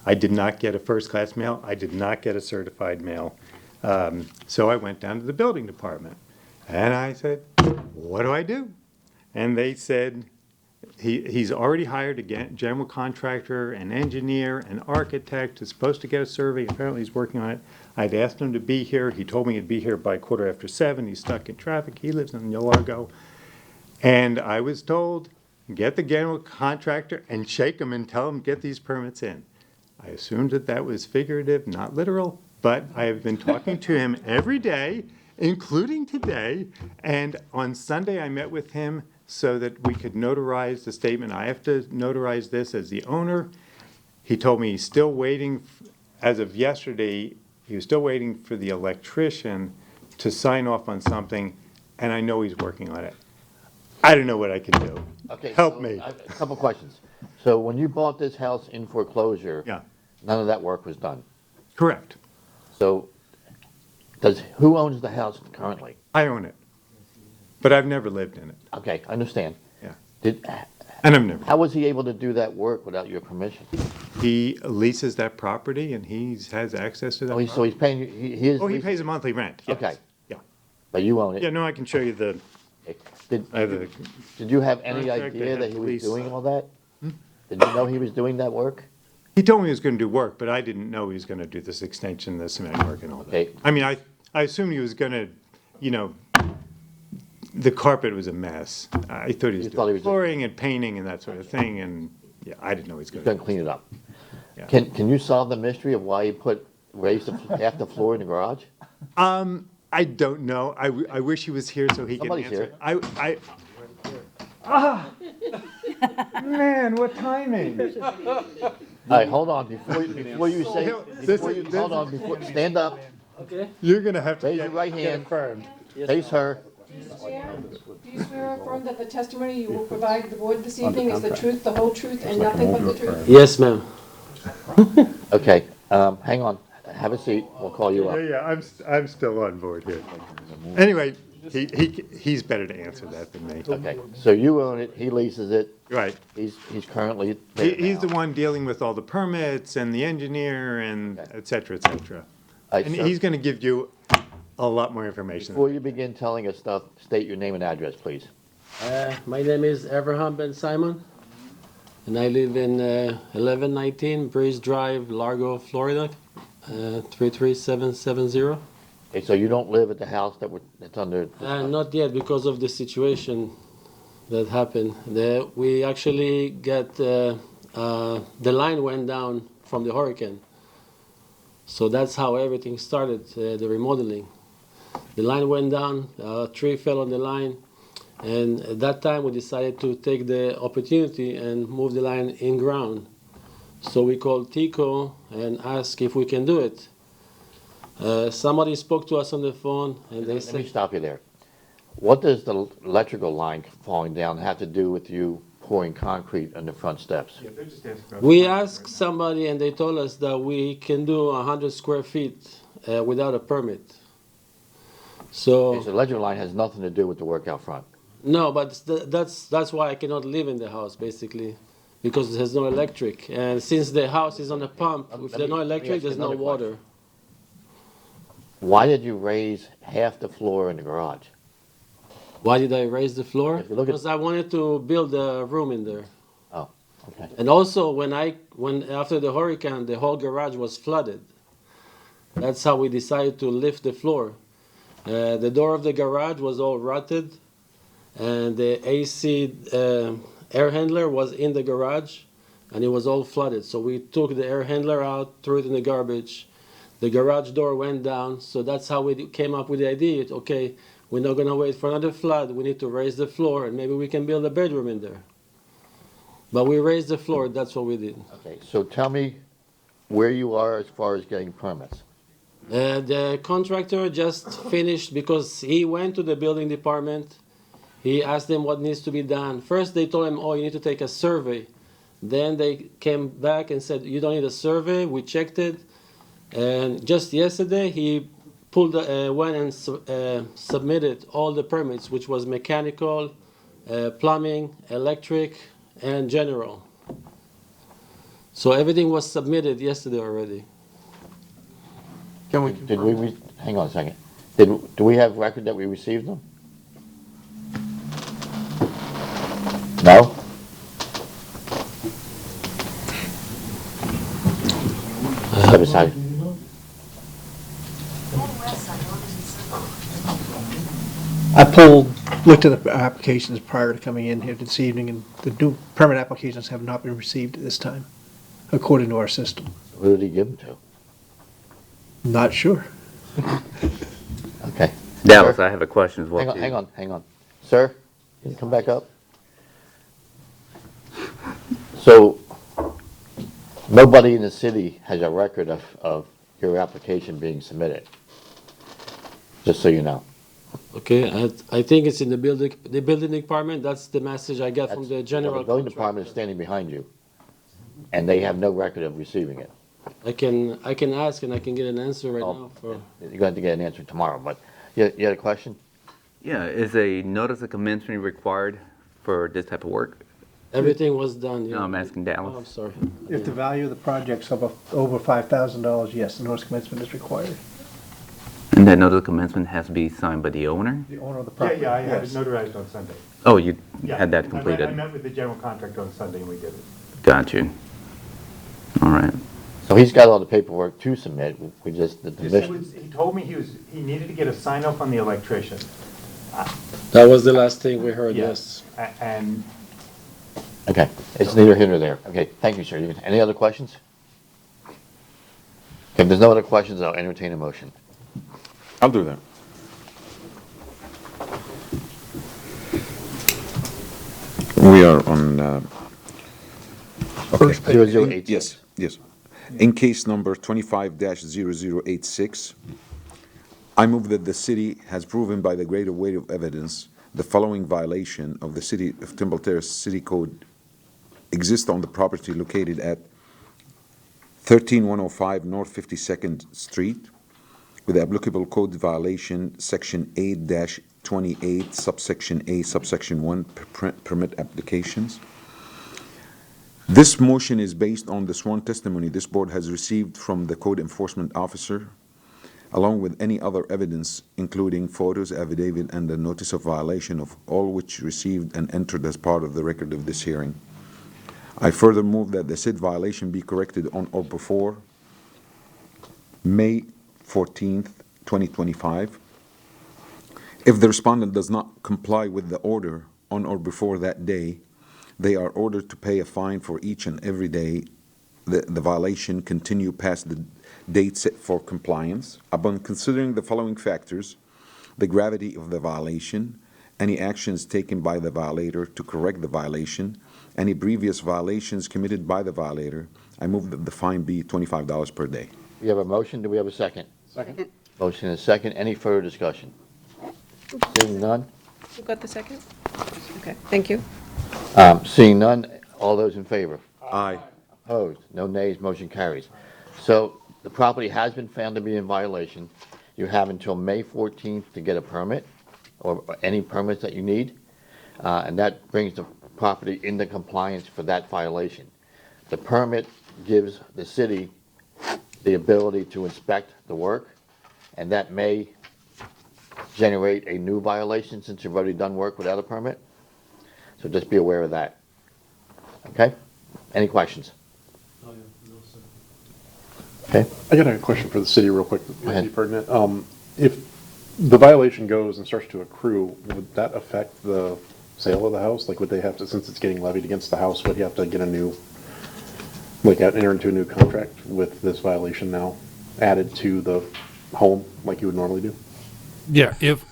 I did not get a first-class mail. I did not get a certified mail. So I went down to the building department, and I said, what do I do? And they said, he's already hired a general contractor, an engineer, an architect, is supposed to get a survey. Apparently he's working on it. I'd asked him to be here. He told me he'd be here by 7:15. He's stuck in traffic. He lives in Largo. And I was told, get the general contractor and shake him and tell him, get these permits in. I assumed that that was figurative, not literal, but I have been talking to him every day, including today. And on Sunday, I met with him so that we could notarize the statement. I have to notarize this as the owner. He told me he's still waiting, as of yesterday, he was still waiting for the electrician to sign off on something, and I know he's working on it. I don't know what I can do. Okay, Help so me. A couple questions. So when you bought this house in foreclosure, Yeah. none of that work was done. Correct. So who owns the house currently? I own it, but I've never lived in it. Okay, I understand. Yeah. And I've never. How was he able to do that work without your permission? He leases that property and he has access to that. So he's paying you, he is. Oh, he leasing- pays a monthly rent. Yes. Okay. Yeah. But you own it? Yeah, no, I can show you the, Did I have a did you have any contract, I idea have that he was police. doing all that? Did you know he was doing that work? He told me he was going to do work, but I didn't know he was going to do this extension, the cement work and all that. Okay. I mean, I assumed he was going to, the carpet was a mess. I thought he was doing flooring and painting and that sort of thing, and yeah, I didn't know he was going He's to. gonna clean it up. Yeah. Can you solve the mystery of why he raised half the floor in the garage? I don't know. I wish he was here so he Somebody's can answer. here. Man, what timing. All right, hold on, before you say, stand up, Okay. You're going to have to raise your right hand, face her. Do you swear or affirm that the testimony you will provide the board this evening is the truth, the whole truth, and nothing but the truth? Yes, ma'am. Okay, hang on, have a seat, we'll call you up. Yeah, I'm still on board here. Anyway, he's better to answer that than me. Okay, so you own it, he leases it. Right. He's currently there He's now. the one dealing with all the permits and the engineer and et cetera, et cetera. All right, And sir. he's going to give you a lot more information. Before you begin telling us stuff, state your name and address, please. My name is Abraham Ben Simon, and I live in 1119 Breeze Drive, Largo, Florida, 33770. Okay, so you don't live at the house that's under, Not yet because of the situation that happened. We actually got the line went down from the hurricane. So that's how everything started, the remodeling. The line went down, a tree fell on the line, and at that time we decided to take the opportunity and move the line in ground. So we called Tico and asked if we can do it. Somebody spoke to us on the phone and they let me said, stop you there. What does the electrical line falling down have to do with you pouring concrete on the front steps? we asked somebody and they told us that we can do 100 square feet without a permit. So Okay, so the electrical line has nothing to do with the work out front. no, but that's why I cannot live in the house basically, because there's no electric. And since the house is on a pump, if there's no let me electric, ask you there's no another water. Why did you raise half the floor in the garage? Why did I raise the floor? If you look at- Because I wanted to build a room in there. Oh, okay. And also, when after the hurricane, the whole garage was flooded. That's how we decided to lift the floor. The door of the garage was all rotted, and the AC air handler was in the garage, and it was all flooded. So we took the air handler out, threw it in the garbage. The garage door went down, so that's how we came up with the idea. Okay, we're not going to wait for another flood. We need to raise the floor, and maybe we can build a bedroom in there. But we raised the floor. That's what we did. Okay, so tell me where you are as far as getting permits. The contractor just finished because he went to the building department. He asked them what needs to be done. First, they told him, oh, you need to take a survey. Then they came back and said, you don't need a survey. We checked it. And just yesterday, he went and submitted all the permits, which was mechanical, plumbing, electric, and general. So everything was submitted yesterday already. Did we, hang on a second. Do we have record that we received them? No? Step aside. Looked at the applications prior to coming in here this evening, and the new permit applications have not been received at this time, according to our system. Who did he give them to? Not sure. Okay. Dallas, Sir? I have a question as well. Hang on. Sir, can you come back up? So, nobody in the city has a record of your application being submitted, just so you know. Okay, I think it's in the building department. That's the message I get from the general The building contractor. department is standing behind you, and they have no record of receiving it. I can ask and I can get an answer right now. You're going to get an answer tomorrow, but you had a question? Yeah, is a notice of commencement required for this type of work? Everything was done. Yeah. No, I'm asking Dallas. Oh, I'm sorry. If the value of the project's over $5,000, yes, the notice of commencement is required. And that notice of commencement has to be signed by the owner? The owner of the property. Yeah, I had it yes. notarized on Sunday. Oh, you Yeah. had that I completed? met with the general contractor on Sunday and we did it. Got you. All right. So he's got all the paperwork to submit, we just, the He mission. told me he needed to get a sign off on the electrician. That was the last thing we heard. Yes. And Okay, it's neither here nor there. Okay, thank you, sir. Any other questions? If there's no other questions, I'll entertain a motion. I'll do that. We are on, First page. 0086. Yes, yes. In case number 25-0086, I move that the city has proven by the greater weight of evidence the following violation of the City of Temple Terrace City Code exists on the property located at 13105 North 52nd Street with the applicable code violation, Section 8-28, subsection A, subsection 1, permit applications. This motion is based on the sworn testimony this board has received from the code enforcement officer, along with any other evidence, including photos, affidavit, and the notice of violation of all which received and entered as part of the record of this hearing. I further move that the said violation be corrected on or before May 14th, 2025. If the respondent does not comply with the order on or before that day, they are ordered to pay a fine for each and every day the violation continue past the date set for compliance. Upon considering the following factors, the gravity of the violation, any actions taken by the violator to correct the violation, any previous violations committed by the violator, I move that the fine be $25 per day. We have a motion, do we have a second? Second. Motion and a second, any further discussion? Seeing none? Who got the second? Okay, thank you. Seeing none, all those in favor? Aye. Opposed? No nays, motion carries. So the property has been found to be in violation. You have until May 14th to get a permit, or any permits that you need, and that brings the property into compliance for that violation. The permit gives the city the ability to inspect the work, and that may generate a new violation since you've already done work without a permit. So just be aware of that. Okay? Any questions? Okay. I got a question for the city real quick, that might be ahead. pertinent. If the violation goes and starts to accrue, would that affect the sale of the house? Like, would they have to, since it's getting levied against the house, would you have to get a new, like, enter into a new contract with this violation now added to the home like you would normally do? Yeah, if,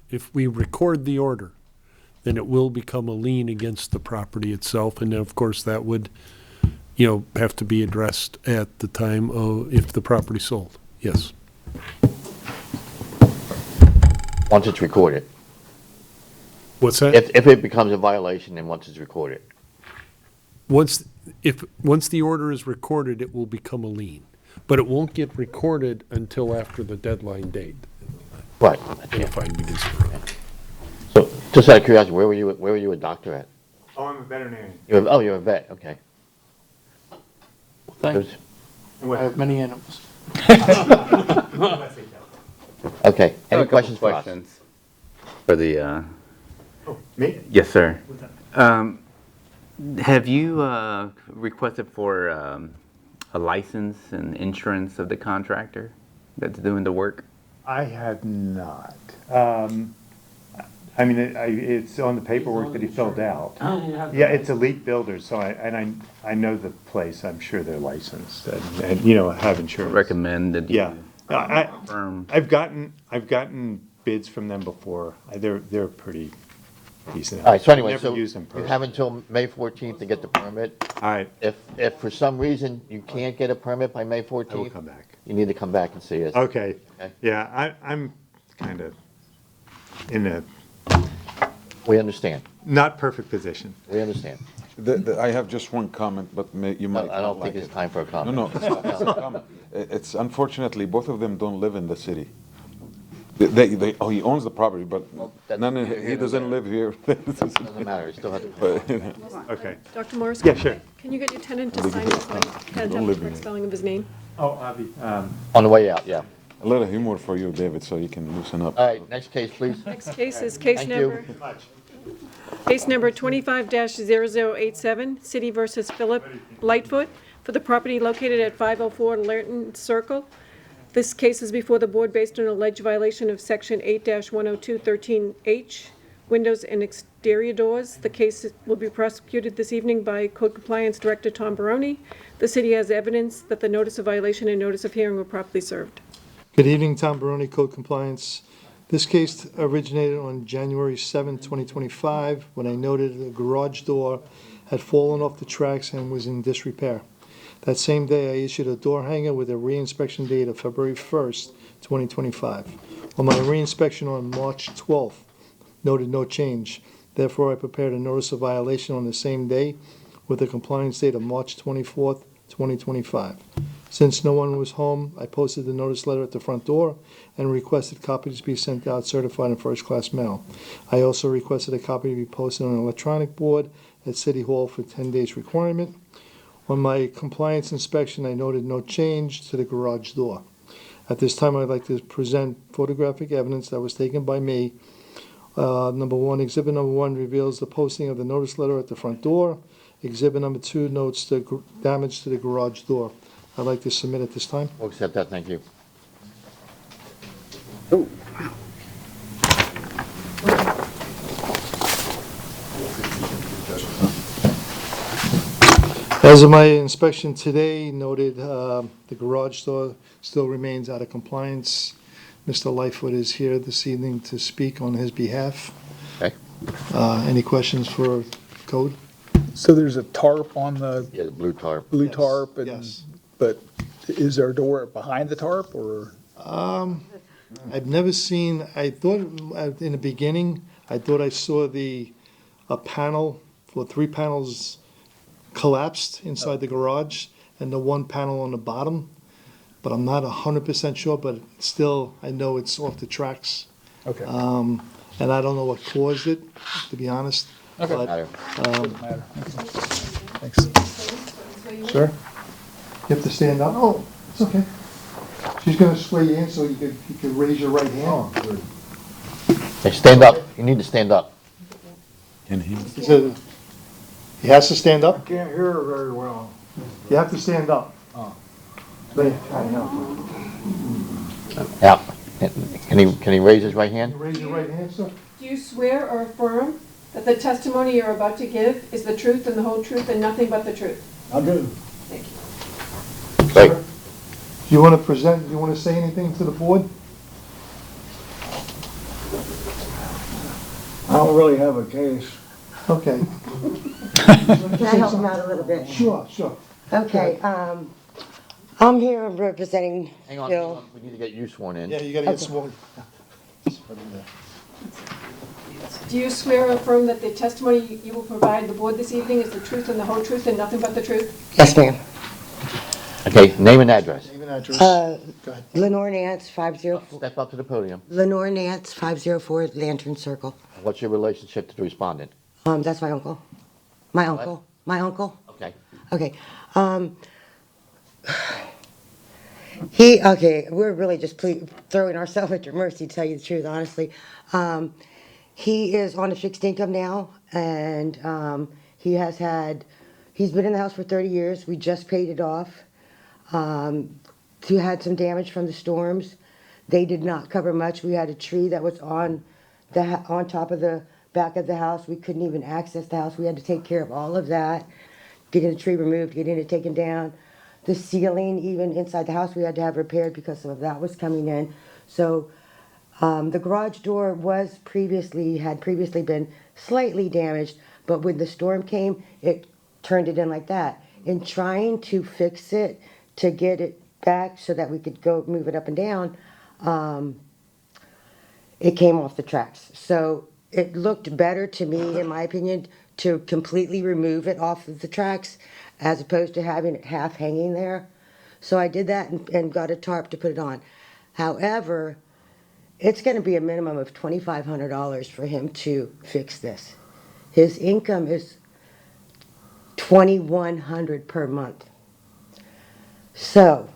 if we record the order, then it will become a lien against the property itself, and then, of course, that would, have to be addressed at the time of, if the property's sold, yes. Once it's recorded. What's that? If it becomes a violation and once it's recorded. Once the order is recorded, it will become a lien, but it won't get recorded until after the deadline date. Right. And the fine begins to run. So, just out of curiosity, where were you a doctor at? Oh, I'm a veterinarian. You're a vet, okay. Thanks. I have many animals. Okay, I have any a couple questions for us? questions for the, Me? yes, sir. Have you requested for a license and insurance of the contractor that's doing the work? I have not. I mean, it's on the paperwork that he filled out. Yeah, it's Elite Builders, so I know the place. I'm sure they're licensed and have insurance. Recommend that you Yeah. firm. I've gotten bids from them before. They're pretty decent. All right, so anyway, Never so used them you have personally. until May 14th to get the permit. All right. If for some reason you can't get a permit by May 14th. I will come back. You need to come back and see us. Okay. Okay. Yeah, I'm kind of in a We understand. not perfect position. We understand. I have just one comment, but you might I don't not think like it's it. time for a comment. No, it's not a comment. It's unfortunately, both of them don't live in the city. He owns the property, but he doesn't live here. Doesn't matter, you still have to. Okay. Dr. Morris? Yeah, sure. Can you get your tenant to sign this one? Can't have the correct spelling of his name. Oh, Avi. On the way out, yeah. A little humor for you, David, so you can loosen up. All right, next case, please. Next case is case Thank you. number. Case number 25-0087, City versus Philip Lightfoot, for the property located at 504 Lerton Circle. This case is before the board based on alleged violation of Section 8-102-13H, windows and exterior doors. The case will be prosecuted this evening by Code Compliance Director Tom Baroni. The city has evidence that the notice of violation and notice of hearing were properly served. Good evening, Tom Baroni, Code Compliance. This case originated on January 7, 2025, when I noted the garage door had fallen off the tracks and was in disrepair. That same day, I issued a door hanger with a reinspection date of February 1st, 2025. On my reinspection on March 12th, noted no change. Therefore, I prepared a notice of violation on the same day with a compliance date of March 24th, 2025. Since no one was home, I posted the notice letter at the front door and requested copies be sent out certified in first-class mail. I also requested a copy be posted on an electronic board at City Hall for 10 days requirement. On my compliance inspection, I noted no change to the garage door. At this time, I'd like to present photographic evidence that was taken by me. Number one, exhibit number 1 reveals the posting of the notice letter at the front door. Exhibit number 2 notes the damage to the garage door. I'd like to submit at this time. We'll accept that, thank you. As of my inspection today, noted the garage door still remains out of compliance. Mr. Lightfoot is here this evening to speak on his behalf. Okay. Any questions for Code? So there's a tarp on the Yeah, the blue tarp. blue Yes, tarp, and yes. but is there a door behind the tarp, or? I've never seen, I thought in the beginning, I thought I saw a panel, for 3 panels collapsed inside the garage, and the 1 panel on the bottom, but I'm not 100% sure, but still, I know it's off the tracks. Okay. And I don't know what caused it, to be honest. Okay. But, Doesn't matter. Thanks. Sir? You have to stand up? Oh, it's okay. She's gonna sway you in so you could raise your right hand. Hey, stand up, you need to stand up. Can he? He has to stand up? Can't hear her very well. You have to stand up. Oh. There, I know. Yeah. Can he raise his right hand? Can you raise your right hand, sir? Do you swear or affirm that the testimony you're about to give is the truth and the whole truth and nothing but the truth? I do. Thank you. Great. Do you want to present, do you want to say anything to the board? I don't really have a case. Okay. Can I help him out a little bit? Sure. Okay, I'm here representing Hang on, Bill. we need to get you sworn in. Yeah, you gotta get sworn. Do you swear or affirm that the testimony you will provide the board this evening is the truth and the whole truth and nothing but the truth? Yes, ma'am. Okay, name and address. Name and address. Go ahead. Lenore Nance, 504, Step up to the podium. Lenore Nance, 504 Lantern Circle. What's your relationship to the respondent? That's my uncle. My What? uncle. My uncle. Okay. Okay. We're really just throwing ourselves at your mercy, to tell you the truth, honestly. He is on a fixed income now, and he's been in the house for 30 years. We just paid it off. He had some damage from the storms. They did not cover much. We had a tree that was on top of the back of the house. We couldn't even access the house. We had to take care of all of that, getting the tree removed, getting it taken down. The ceiling, even inside the house, we had to have repaired because some of that was coming in. So the garage door had previously been slightly damaged, but when the storm came, it turned it in like that. In trying to fix it, to get it back so that we could go move it up and down, it came off the tracks. So it looked better to me, in my opinion, to completely remove it off of the tracks as opposed to having it half hanging there. So I did that and got a tarp to put it on. However, it's going to be a minimum of $2,500 for him to fix this. His income is $2,100 per month. So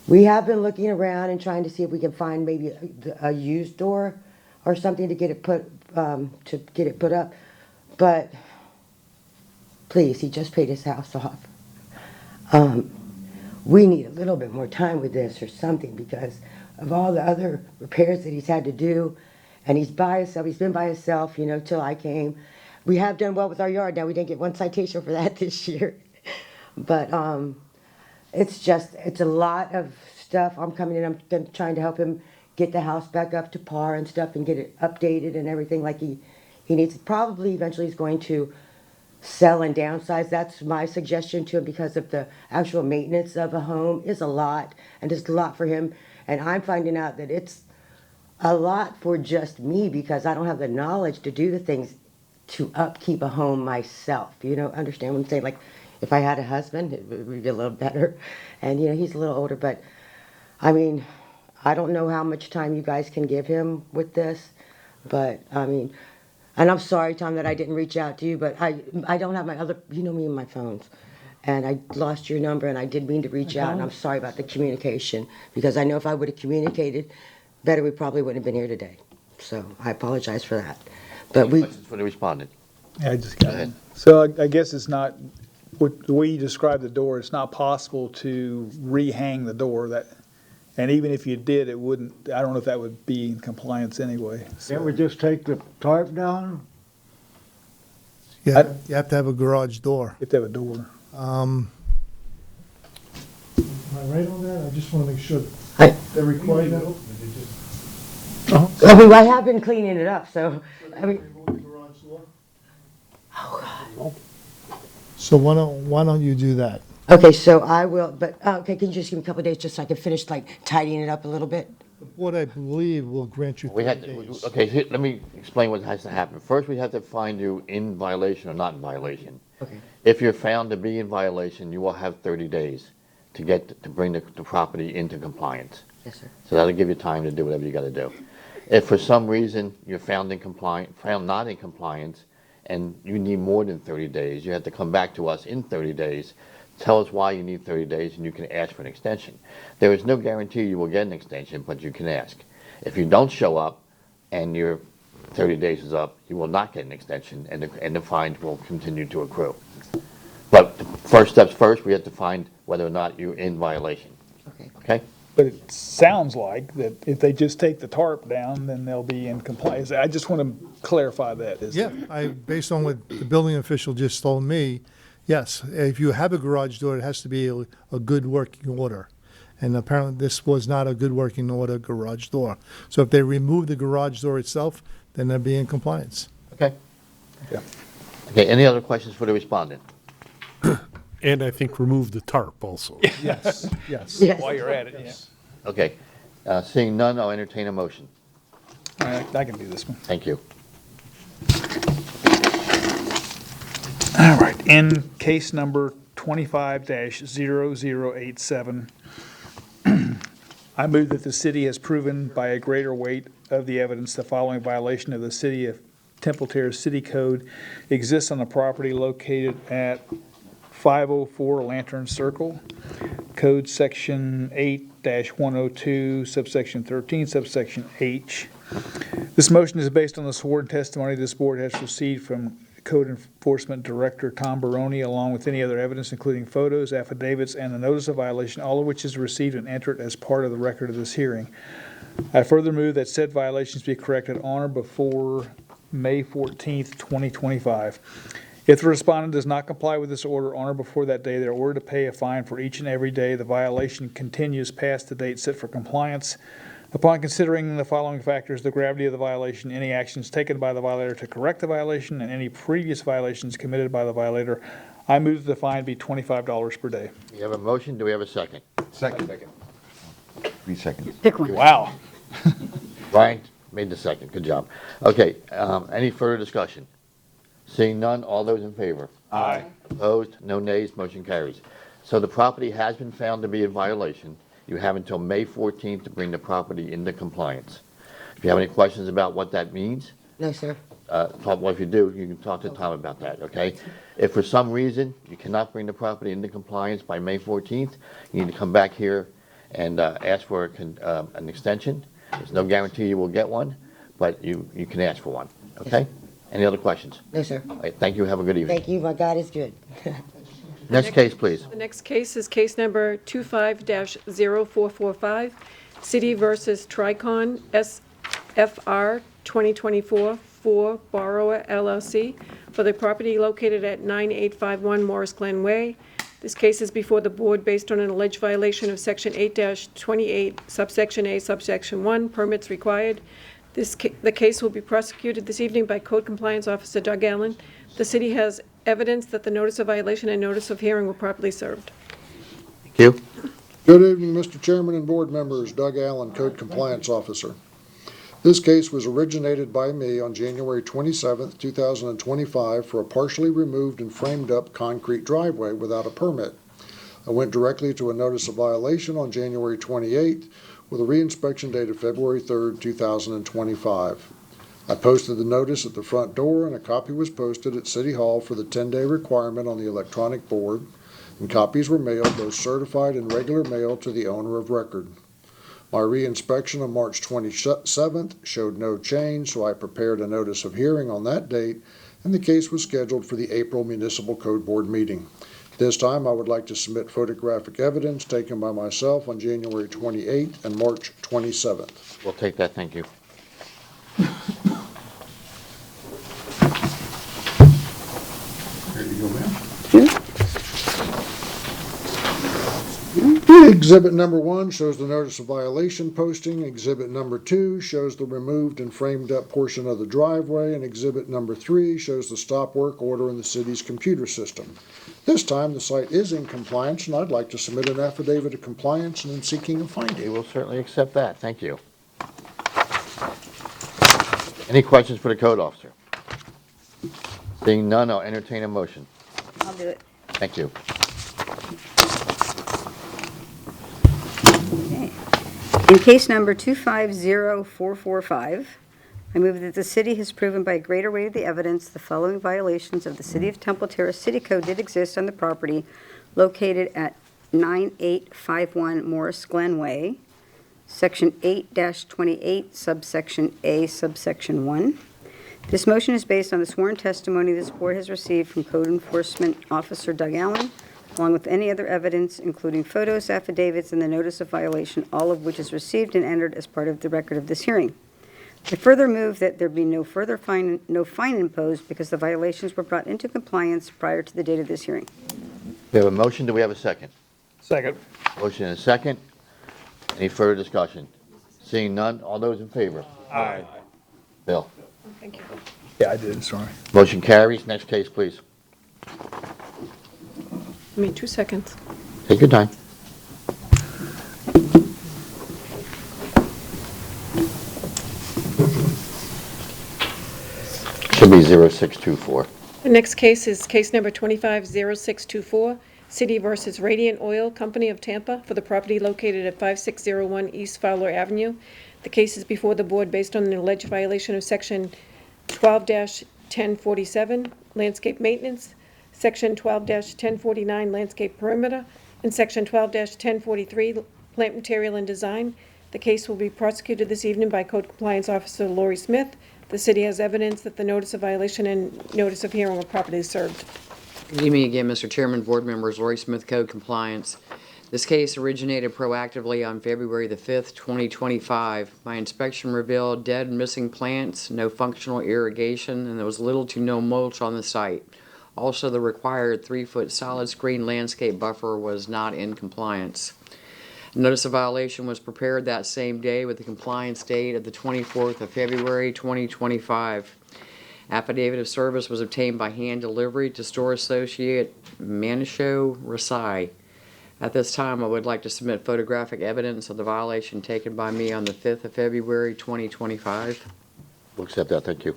we have been looking around and trying to see if we can find maybe a used door or something to get it put up. But please, he just paid his house off. We need a little bit more time with this or something because of all the other repairs that he's had to do. And he's by himself. He's been by himself, till I came. We have done well with our yard. Now, we didn't get one citation for that this year. But it's a lot of stuff. I'm coming in, I'm trying to help him get the house back up to par and stuff and get it updated and everything like he needs. Probably eventually he's going to sell and downsize. That's my suggestion to him because of the actual maintenance of a home is a lot, and it's a lot for him. And I'm finding out that it's a lot for just me because I don't have the knowledge to do the things to upkeep a home myself. Understand what I'm saying? Like, if I had a husband, it would be a little better. And, he's a little older, but, I don't know how much time you guys can give him with this, but, and I'm sorry, Tom, that I didn't reach out to you, but I don't have my other, me and my phones. And I lost your number, and I did mean to reach out, and I'm sorry about the communication, because I know if I would have communicated better, we probably wouldn't have been here today. So I apologize for that. But Any questions for the respondent? Yeah, I just got it. So I guess it's not, the way you describe the door, it's not possible to rehang the door. And even if you did, it wouldn't, I don't know if that would be in compliance anyway. Can't we just take the tarp down? Yeah, you have to have a garage door. You have to have a door. Am I right on that? I just want to make sure they're required that. I have been cleaning it up, so, So why don't you do that? Okay, so I will, but, can you just give me a couple of days just so I can finish, tidying it up a little bit? The board, I believe, will grant you 30 days. Okay, let me explain what has to happen. First, we have to find you in violation or not in violation. Okay. If you're found to be in violation, you will have 30 days to bring the property into compliance. Yes, sir. So that'll give you time to do whatever you gotta do. If for some reason you're found not in compliance, and you need more than 30 days, you have to come back to us in 30 days, tell us why you need 30 days, and you can ask for an extension. There is no guarantee you will get an extension, but you can ask. If you don't show up and your 30 days is up, you will not get an extension, and the fines will continue to accrue. But the first steps first, we have to find whether or not you're in violation. Okay? But it sounds like that if they just take the tarp down, then they'll be in compliance. I just want to clarify that. Yeah, based on what the building official just told me, yes, if you have a garage door, it has to be a good working order. And apparently this was not a good working order garage door. So if they remove the garage door itself, then they'll be in compliance. Okay. Yeah. Okay, any other questions for the respondent? And I think remove the tarp also. Yes, yes. While you're at it, yeah. Okay, seeing none, I'll entertain a motion. I can do this one. Thank you. All right, in case number 25-0087, I move that the city has proven by a greater weight of the evidence the following violation of the City of Temple Terrace City Code exists on the property located at 504 Lantern Circle, Code Section 8-102, subsection 13, subsection H. This motion is based on the sworn testimony this board has received from Code Enforcement Director Tom Baroni, along with any other evidence, including photos, affidavits, and the notice of violation, all of which is received and entered as part of the record of this hearing. I further move that said violations be corrected on or before May 14th, 2025. If the respondent does not comply with this order on or before that day, they are ordered to pay a fine for each and every day the violation continues past the date set for compliance. Upon considering the following factors, the gravity of the violation, any actions taken by the violator to correct the violation, and any previous violations committed by the violator, I move that the fine be $25 per day. We have a motion. Do we have a second? Second. 3 seconds. Pick one. Wow. Brian made the second. Good job. Okay, any further discussion? Seeing none, all those in favor? Aye. Opposed? No nays. Motion carries. So the property has been found to be in violation. You have until May 14th to bring the property into compliance. If you have any questions about what that means, No, sir. well, if you do, you can talk to Tom about that, okay? If for some reason you cannot bring the property into compliance by May 14th, you need to come back here and ask for an extension. There's no guarantee you will get one, but you can ask for one, okay? Any other questions? No, sir. All right, thank you. Have a good evening. Thank you. My God is good. Next case, please. The next case is case number 25-0445, City versus Tricon SFR 2024 for Borrower LLC for the property located at 9851 Morris Glen Way. This case is before the board based on an alleged violation of Section 8-28, subsection A, subsection 1, permits required. The case will be prosecuted this evening by Code Compliance Officer Doug Allen. The city has evidence that the notice of violation and notice of hearing were properly served. Thank you. Good evening, Mr. Chairman and board members. Doug Allen, Code Compliance Officer. This case was originated by me on January 27th, 2025 for a partially removed and framed up concrete driveway without a permit. I went directly to a notice of violation on January 28th with a reinspection date of February 3rd, 2025. I posted the notice at the front door, and a copy was posted at City Hall for the 10-day requirement on the electronic board, and copies were mailed, both certified and regular mail, to the owner of record. My reinspection on March 27th showed no change, so I prepared a notice of hearing on that date, and the case was scheduled for the April Municipal Code Board meeting. This time, I would like to submit photographic evidence taken by myself on January 28th and March 27th. We'll take that. Thank you. Exhibit number 1 shows the notice of violation posting. Exhibit number 2 shows the removed and framed up portion of the driveway. And exhibit number 3 shows the stop work order in the city's computer system. This time, the site is in compliance, and I'd like to submit an affidavit of compliance and in seeking a finding. We will certainly accept that. Thank you. Any questions for the code officer? Seeing none, I'll entertain a motion. I'll do it. Thank you. In case number 250445, I move that the city has proven by a greater weight of the evidence the following violations of the City of Temple Terrace City Code did exist on the property located at 9851 Morris Glen Way, Section 8-28, subsection A, subsection 1. This motion is based on the sworn testimony this board has received from Code Enforcement Officer Doug Allen, along with any other evidence, including photos, affidavits, and the notice of violation, all of which is received and entered as part of the record of this hearing. I further move that there be no fine imposed because the violations were brought into compliance prior to the date of this hearing. We have a motion. Do we have a second? Second. Motion and a second. Any further discussion? Seeing none, all those in favor? Aye. Bill? Thank you. Yeah, I did, sorry. Motion carries. Next case, please. 2 seconds. Take your time. Should be 0624. The next case is case number 250624, City versus Radiant Oil Company of Tampa for the property located at 5601 East Fowler Avenue. The case is before the board based on an alleged violation of Section 12-1047, landscape maintenance, Section 12-1049, landscape perimeter, and Section 12-1043, plant material and design. The case will be prosecuted this evening by Code Compliance Officer Lori Smith. The city has evidence that the notice of violation and notice of hearing were properly served. Good evening again, Mr. Chairman, board members, Lori Smith, Code Compliance. This case originated proactively on February the 5th, 2025. My inspection revealed dead and missing plants, no functional irrigation, and there was little to no mulch on the site. Also, the required 3-foot solid screen landscape buffer was not in compliance. Notice of violation was prepared that same day with the compliance date of the 24th of February 2025. Affidavit of service was obtained by hand delivery to store associate Manisho Rasai. At this time, I would like to submit photographic evidence of the violation taken by me on the 5th of February 2025. We'll accept that, thank you.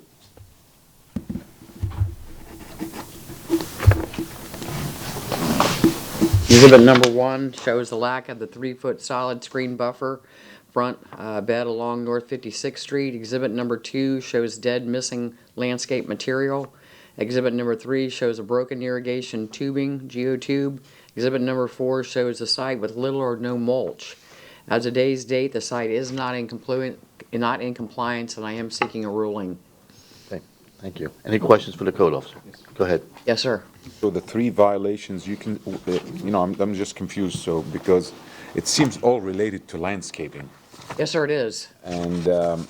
Exhibit number 1 shows the lack of the 3-foot solid screen buffer front bed along North 56th Street. Exhibit number 2 shows dead missing landscape material. Exhibit number 3 shows a broken irrigation tubing, geotube. Exhibit number 4 shows the site with little or no mulch. As of today's date, the site is not in compliance, and I am seeking a ruling. Okay, thank you. Any questions for the code officer? Go ahead. Yes, sir. So the 3 violations, you can, I'm just confused, so, because it seems all related to landscaping. Yes, sir, it is. And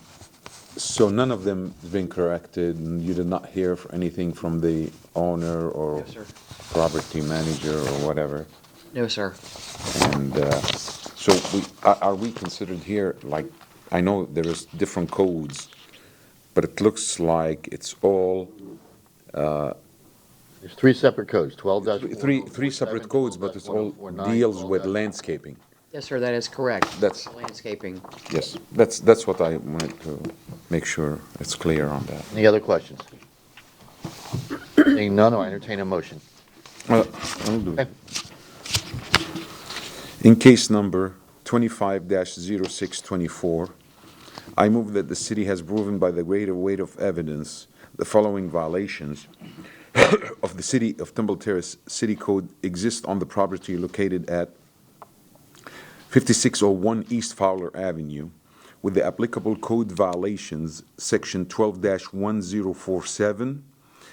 so none of them has been corrected, and you did not hear anything from the owner or Yes, sir. property manager or whatever? No, sir. And so are we considered here, like, I know there is different codes, but it looks like it's all... There's 3 separate codes, 12-. Three separate codes, but it's all deals with landscaping. Yes, sir, that is correct. That's- landscaping. Yes, that's what I wanted to make sure it's clear on that. Any other questions? Seeing none, I'll entertain a motion. I'll do it. In case number 25-0624, I move that the city has proven by the greater weight of evidence the following violations of the City of Temple Terrace City Code exist on the property located at 5601 East Fowler Avenue, with the applicable code violations, Section 12-1047,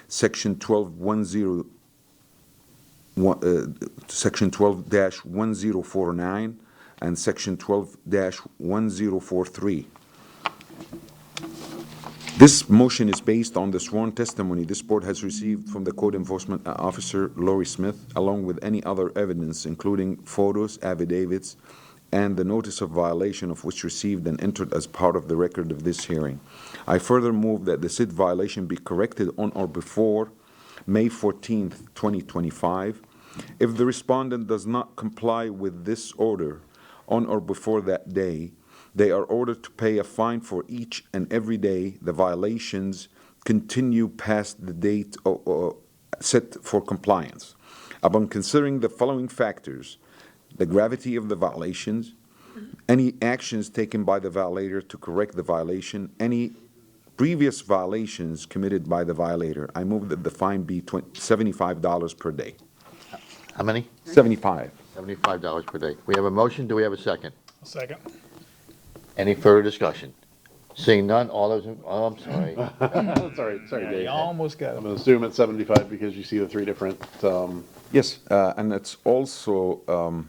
Section 12-1049, and Section 12-1043. This motion is based on the sworn testimony this board has received from the Code Enforcement Officer, Lori Smith, along with any other evidence, including photos, affidavits, and the notice of violation of which received and entered as part of the record of this hearing. I further move that the said violation be corrected on or before May 14th, 2025. If the respondent does not comply with this order on or before that day, they are ordered to pay a fine for each and every day the violations continue past the date set for compliance. Upon considering the following factors: the gravity of the violations, any actions taken by the violator to correct the violation, any previous violations committed by the violator, I move that the fine be $75 per day. How many? 75. $75 per day. We have a motion, do we have a second? Second. Any further discussion? Seeing none, all those, I'm sorry. Sorry, Yeah, Dave. you almost got it. I'm gonna assume it's 75 because you see the 3 different, Yes, and it's also,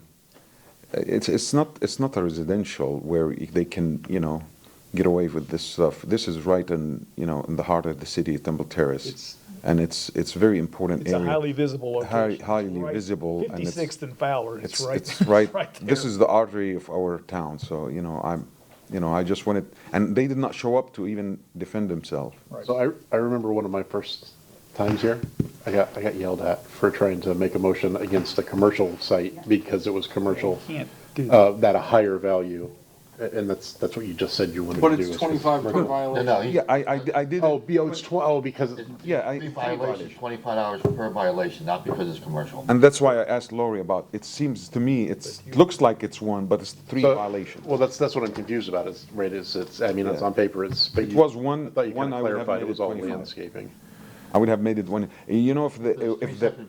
it's not a residential where they can, get away with this stuff. This is right in, in the heart of the city of Temple Terrace. And it's very important It's a area. highly visible location. Highly Right. visible. And 56th and Fowler, it's right. It's right, right there. this is the artery of our town, so, I just wanted, and they did not show up to even defend themselves. So I remember one of my first times here, I got yelled at for trying to make a motion against a commercial site because it was commercial, Can't do that a higher value And that's what you just said you wanted But to do. it's is- 25 per violation. No, Yeah, I did. Oh, because, Yeah, three violations, $25 per violation, not because it's commercial. and that's why I asked Lori about, it seems to me, looks like it's one, but it's three So- violations. well, that's what I'm confused about, is, right, it's, I mean, it's Yeah. on paper, it's, but It you. was one- I thought you one kind I of would have clarified made it was it all 25. landscaping. I would have made it one, you know, if the, Three separate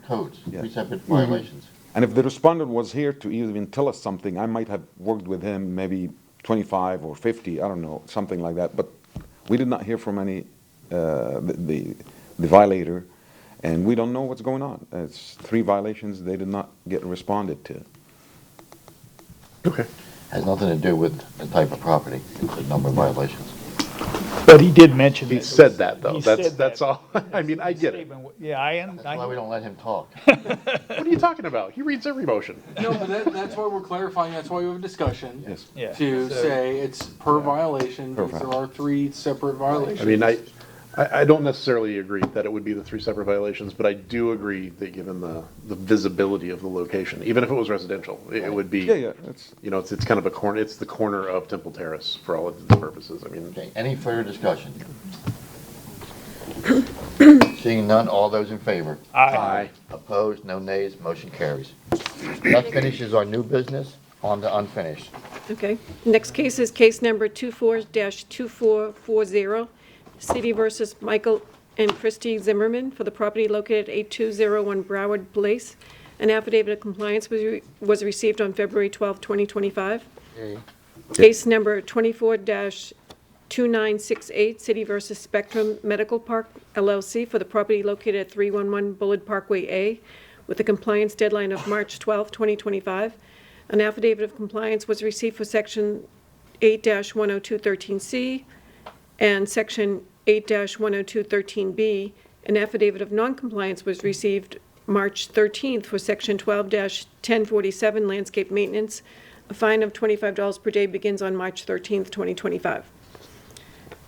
codes, Yeah. three separate violations. and if the respondent was here to even tell us something, I might have worked with him, maybe 25 or 50, I don't know, something like that, but we did not hear from any, the violator, and we don't know what's going on. It's three violations they did not get responded to. Okay. Has nothing to do with the type of property, it's the number of violations. But he did mention. He that- said that, though, he that's, said that's that. all, I mean, I get it. Yeah, That's why we don't let him talk. What are you talking about? He reads every motion. No, but that's why we're clarifying, that's why we have a discussion. Yes. Yeah. To say it's per violation, because there are three separate violations. I mean, I don't necessarily agree that it would be the three separate violations, but I do agree that given the visibility of the location, even if it was residential, it would be. Yeah, yeah, it's, You know, it's kind of a corner, it's the corner of Temple Terrace for all of the purposes, I mean. Okay, any further discussion? Seeing none, all those in favor? Aye. Opposed, no nays, motion carries. That finishes our new business, on to unfinished. Okay. Next case is case number 24-2440, City versus Michael and Christy Zimmerman for the property located at 8201 Broward Place. An affidavit of compliance was received on February 12, 2025. Case number 24-2968, City versus Spectrum Medical Park LLC for the property located at 311 Bullard Parkway A with a compliance deadline of March 12, 2025. An affidavit of compliance was received for Section 8-10213C and Section 8-10213B. An affidavit of noncompliance was received March 13th for Section 12-1047 landscape maintenance. A fine of $25 per day begins on March 13th, 2025.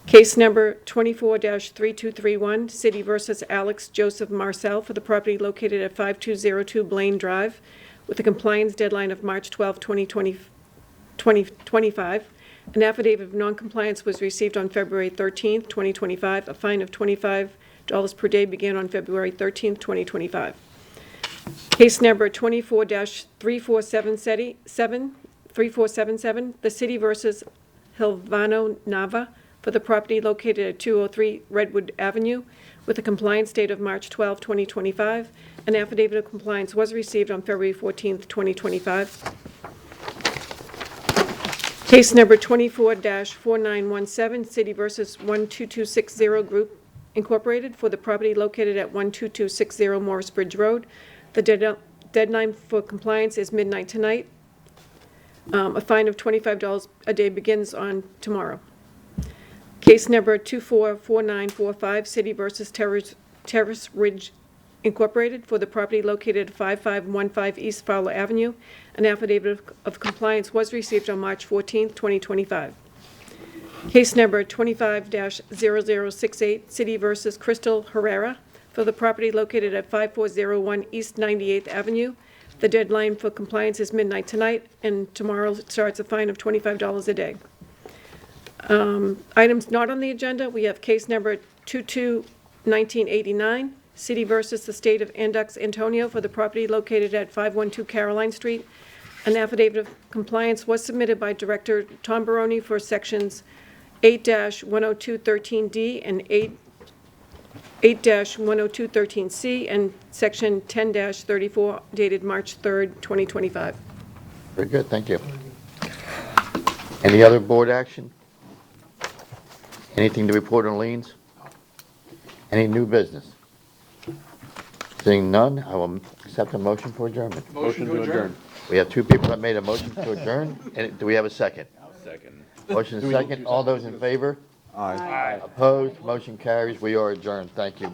Case number 24-3231, City versus Alex Joseph Marcel for the property located at 5202 Blaine Drive with a compliance deadline of March 12, 2025. An affidavit of noncompliance was received on February 13th, 2025. A fine of $25 per day began on February 13th, 2025. Case number 24-3477, the City versus Hilvano Nava for the property located at 203 Redwood Avenue with a compliance date of March 12, 2025. An affidavit of compliance was received on February 14th, 2025. Case number 24-4917, City versus 12260 Group Incorporated for the property located at 12260 Morris Bridge Road. The deadline for compliance is midnight tonight. A fine of $25 a day begins on tomorrow. Case number 244945, City versus Terrace Ridge Incorporated for the property located at 5515 East Fowler Avenue. An affidavit of compliance was received on March 14th, 2025. Case number 25-0068, City versus Crystal Herrera for the property located at 5401 East 98th Avenue. The deadline for compliance is midnight tonight, and tomorrow starts a fine of $25 a day. Items not on the agenda, we have case number 22-1989, City versus the State of Andux Antonio for the property located at 512 Caroline Street. An affidavit of compliance was submitted by Director Tom Baroni for sections 8-10213D and 8-10213C and section 10-34 dated March 3rd, 2025. Very good, thank you. Any other board action? Anything to report on liens? Any new business? Seeing none, I will accept a motion for adjournment. Motion to adjourn. We have two people that made a motion to adjourn, and do we have a second? Second. Motion is second, all those in favor? Aye. Opposed, motion carries, we are adjourned, thank you.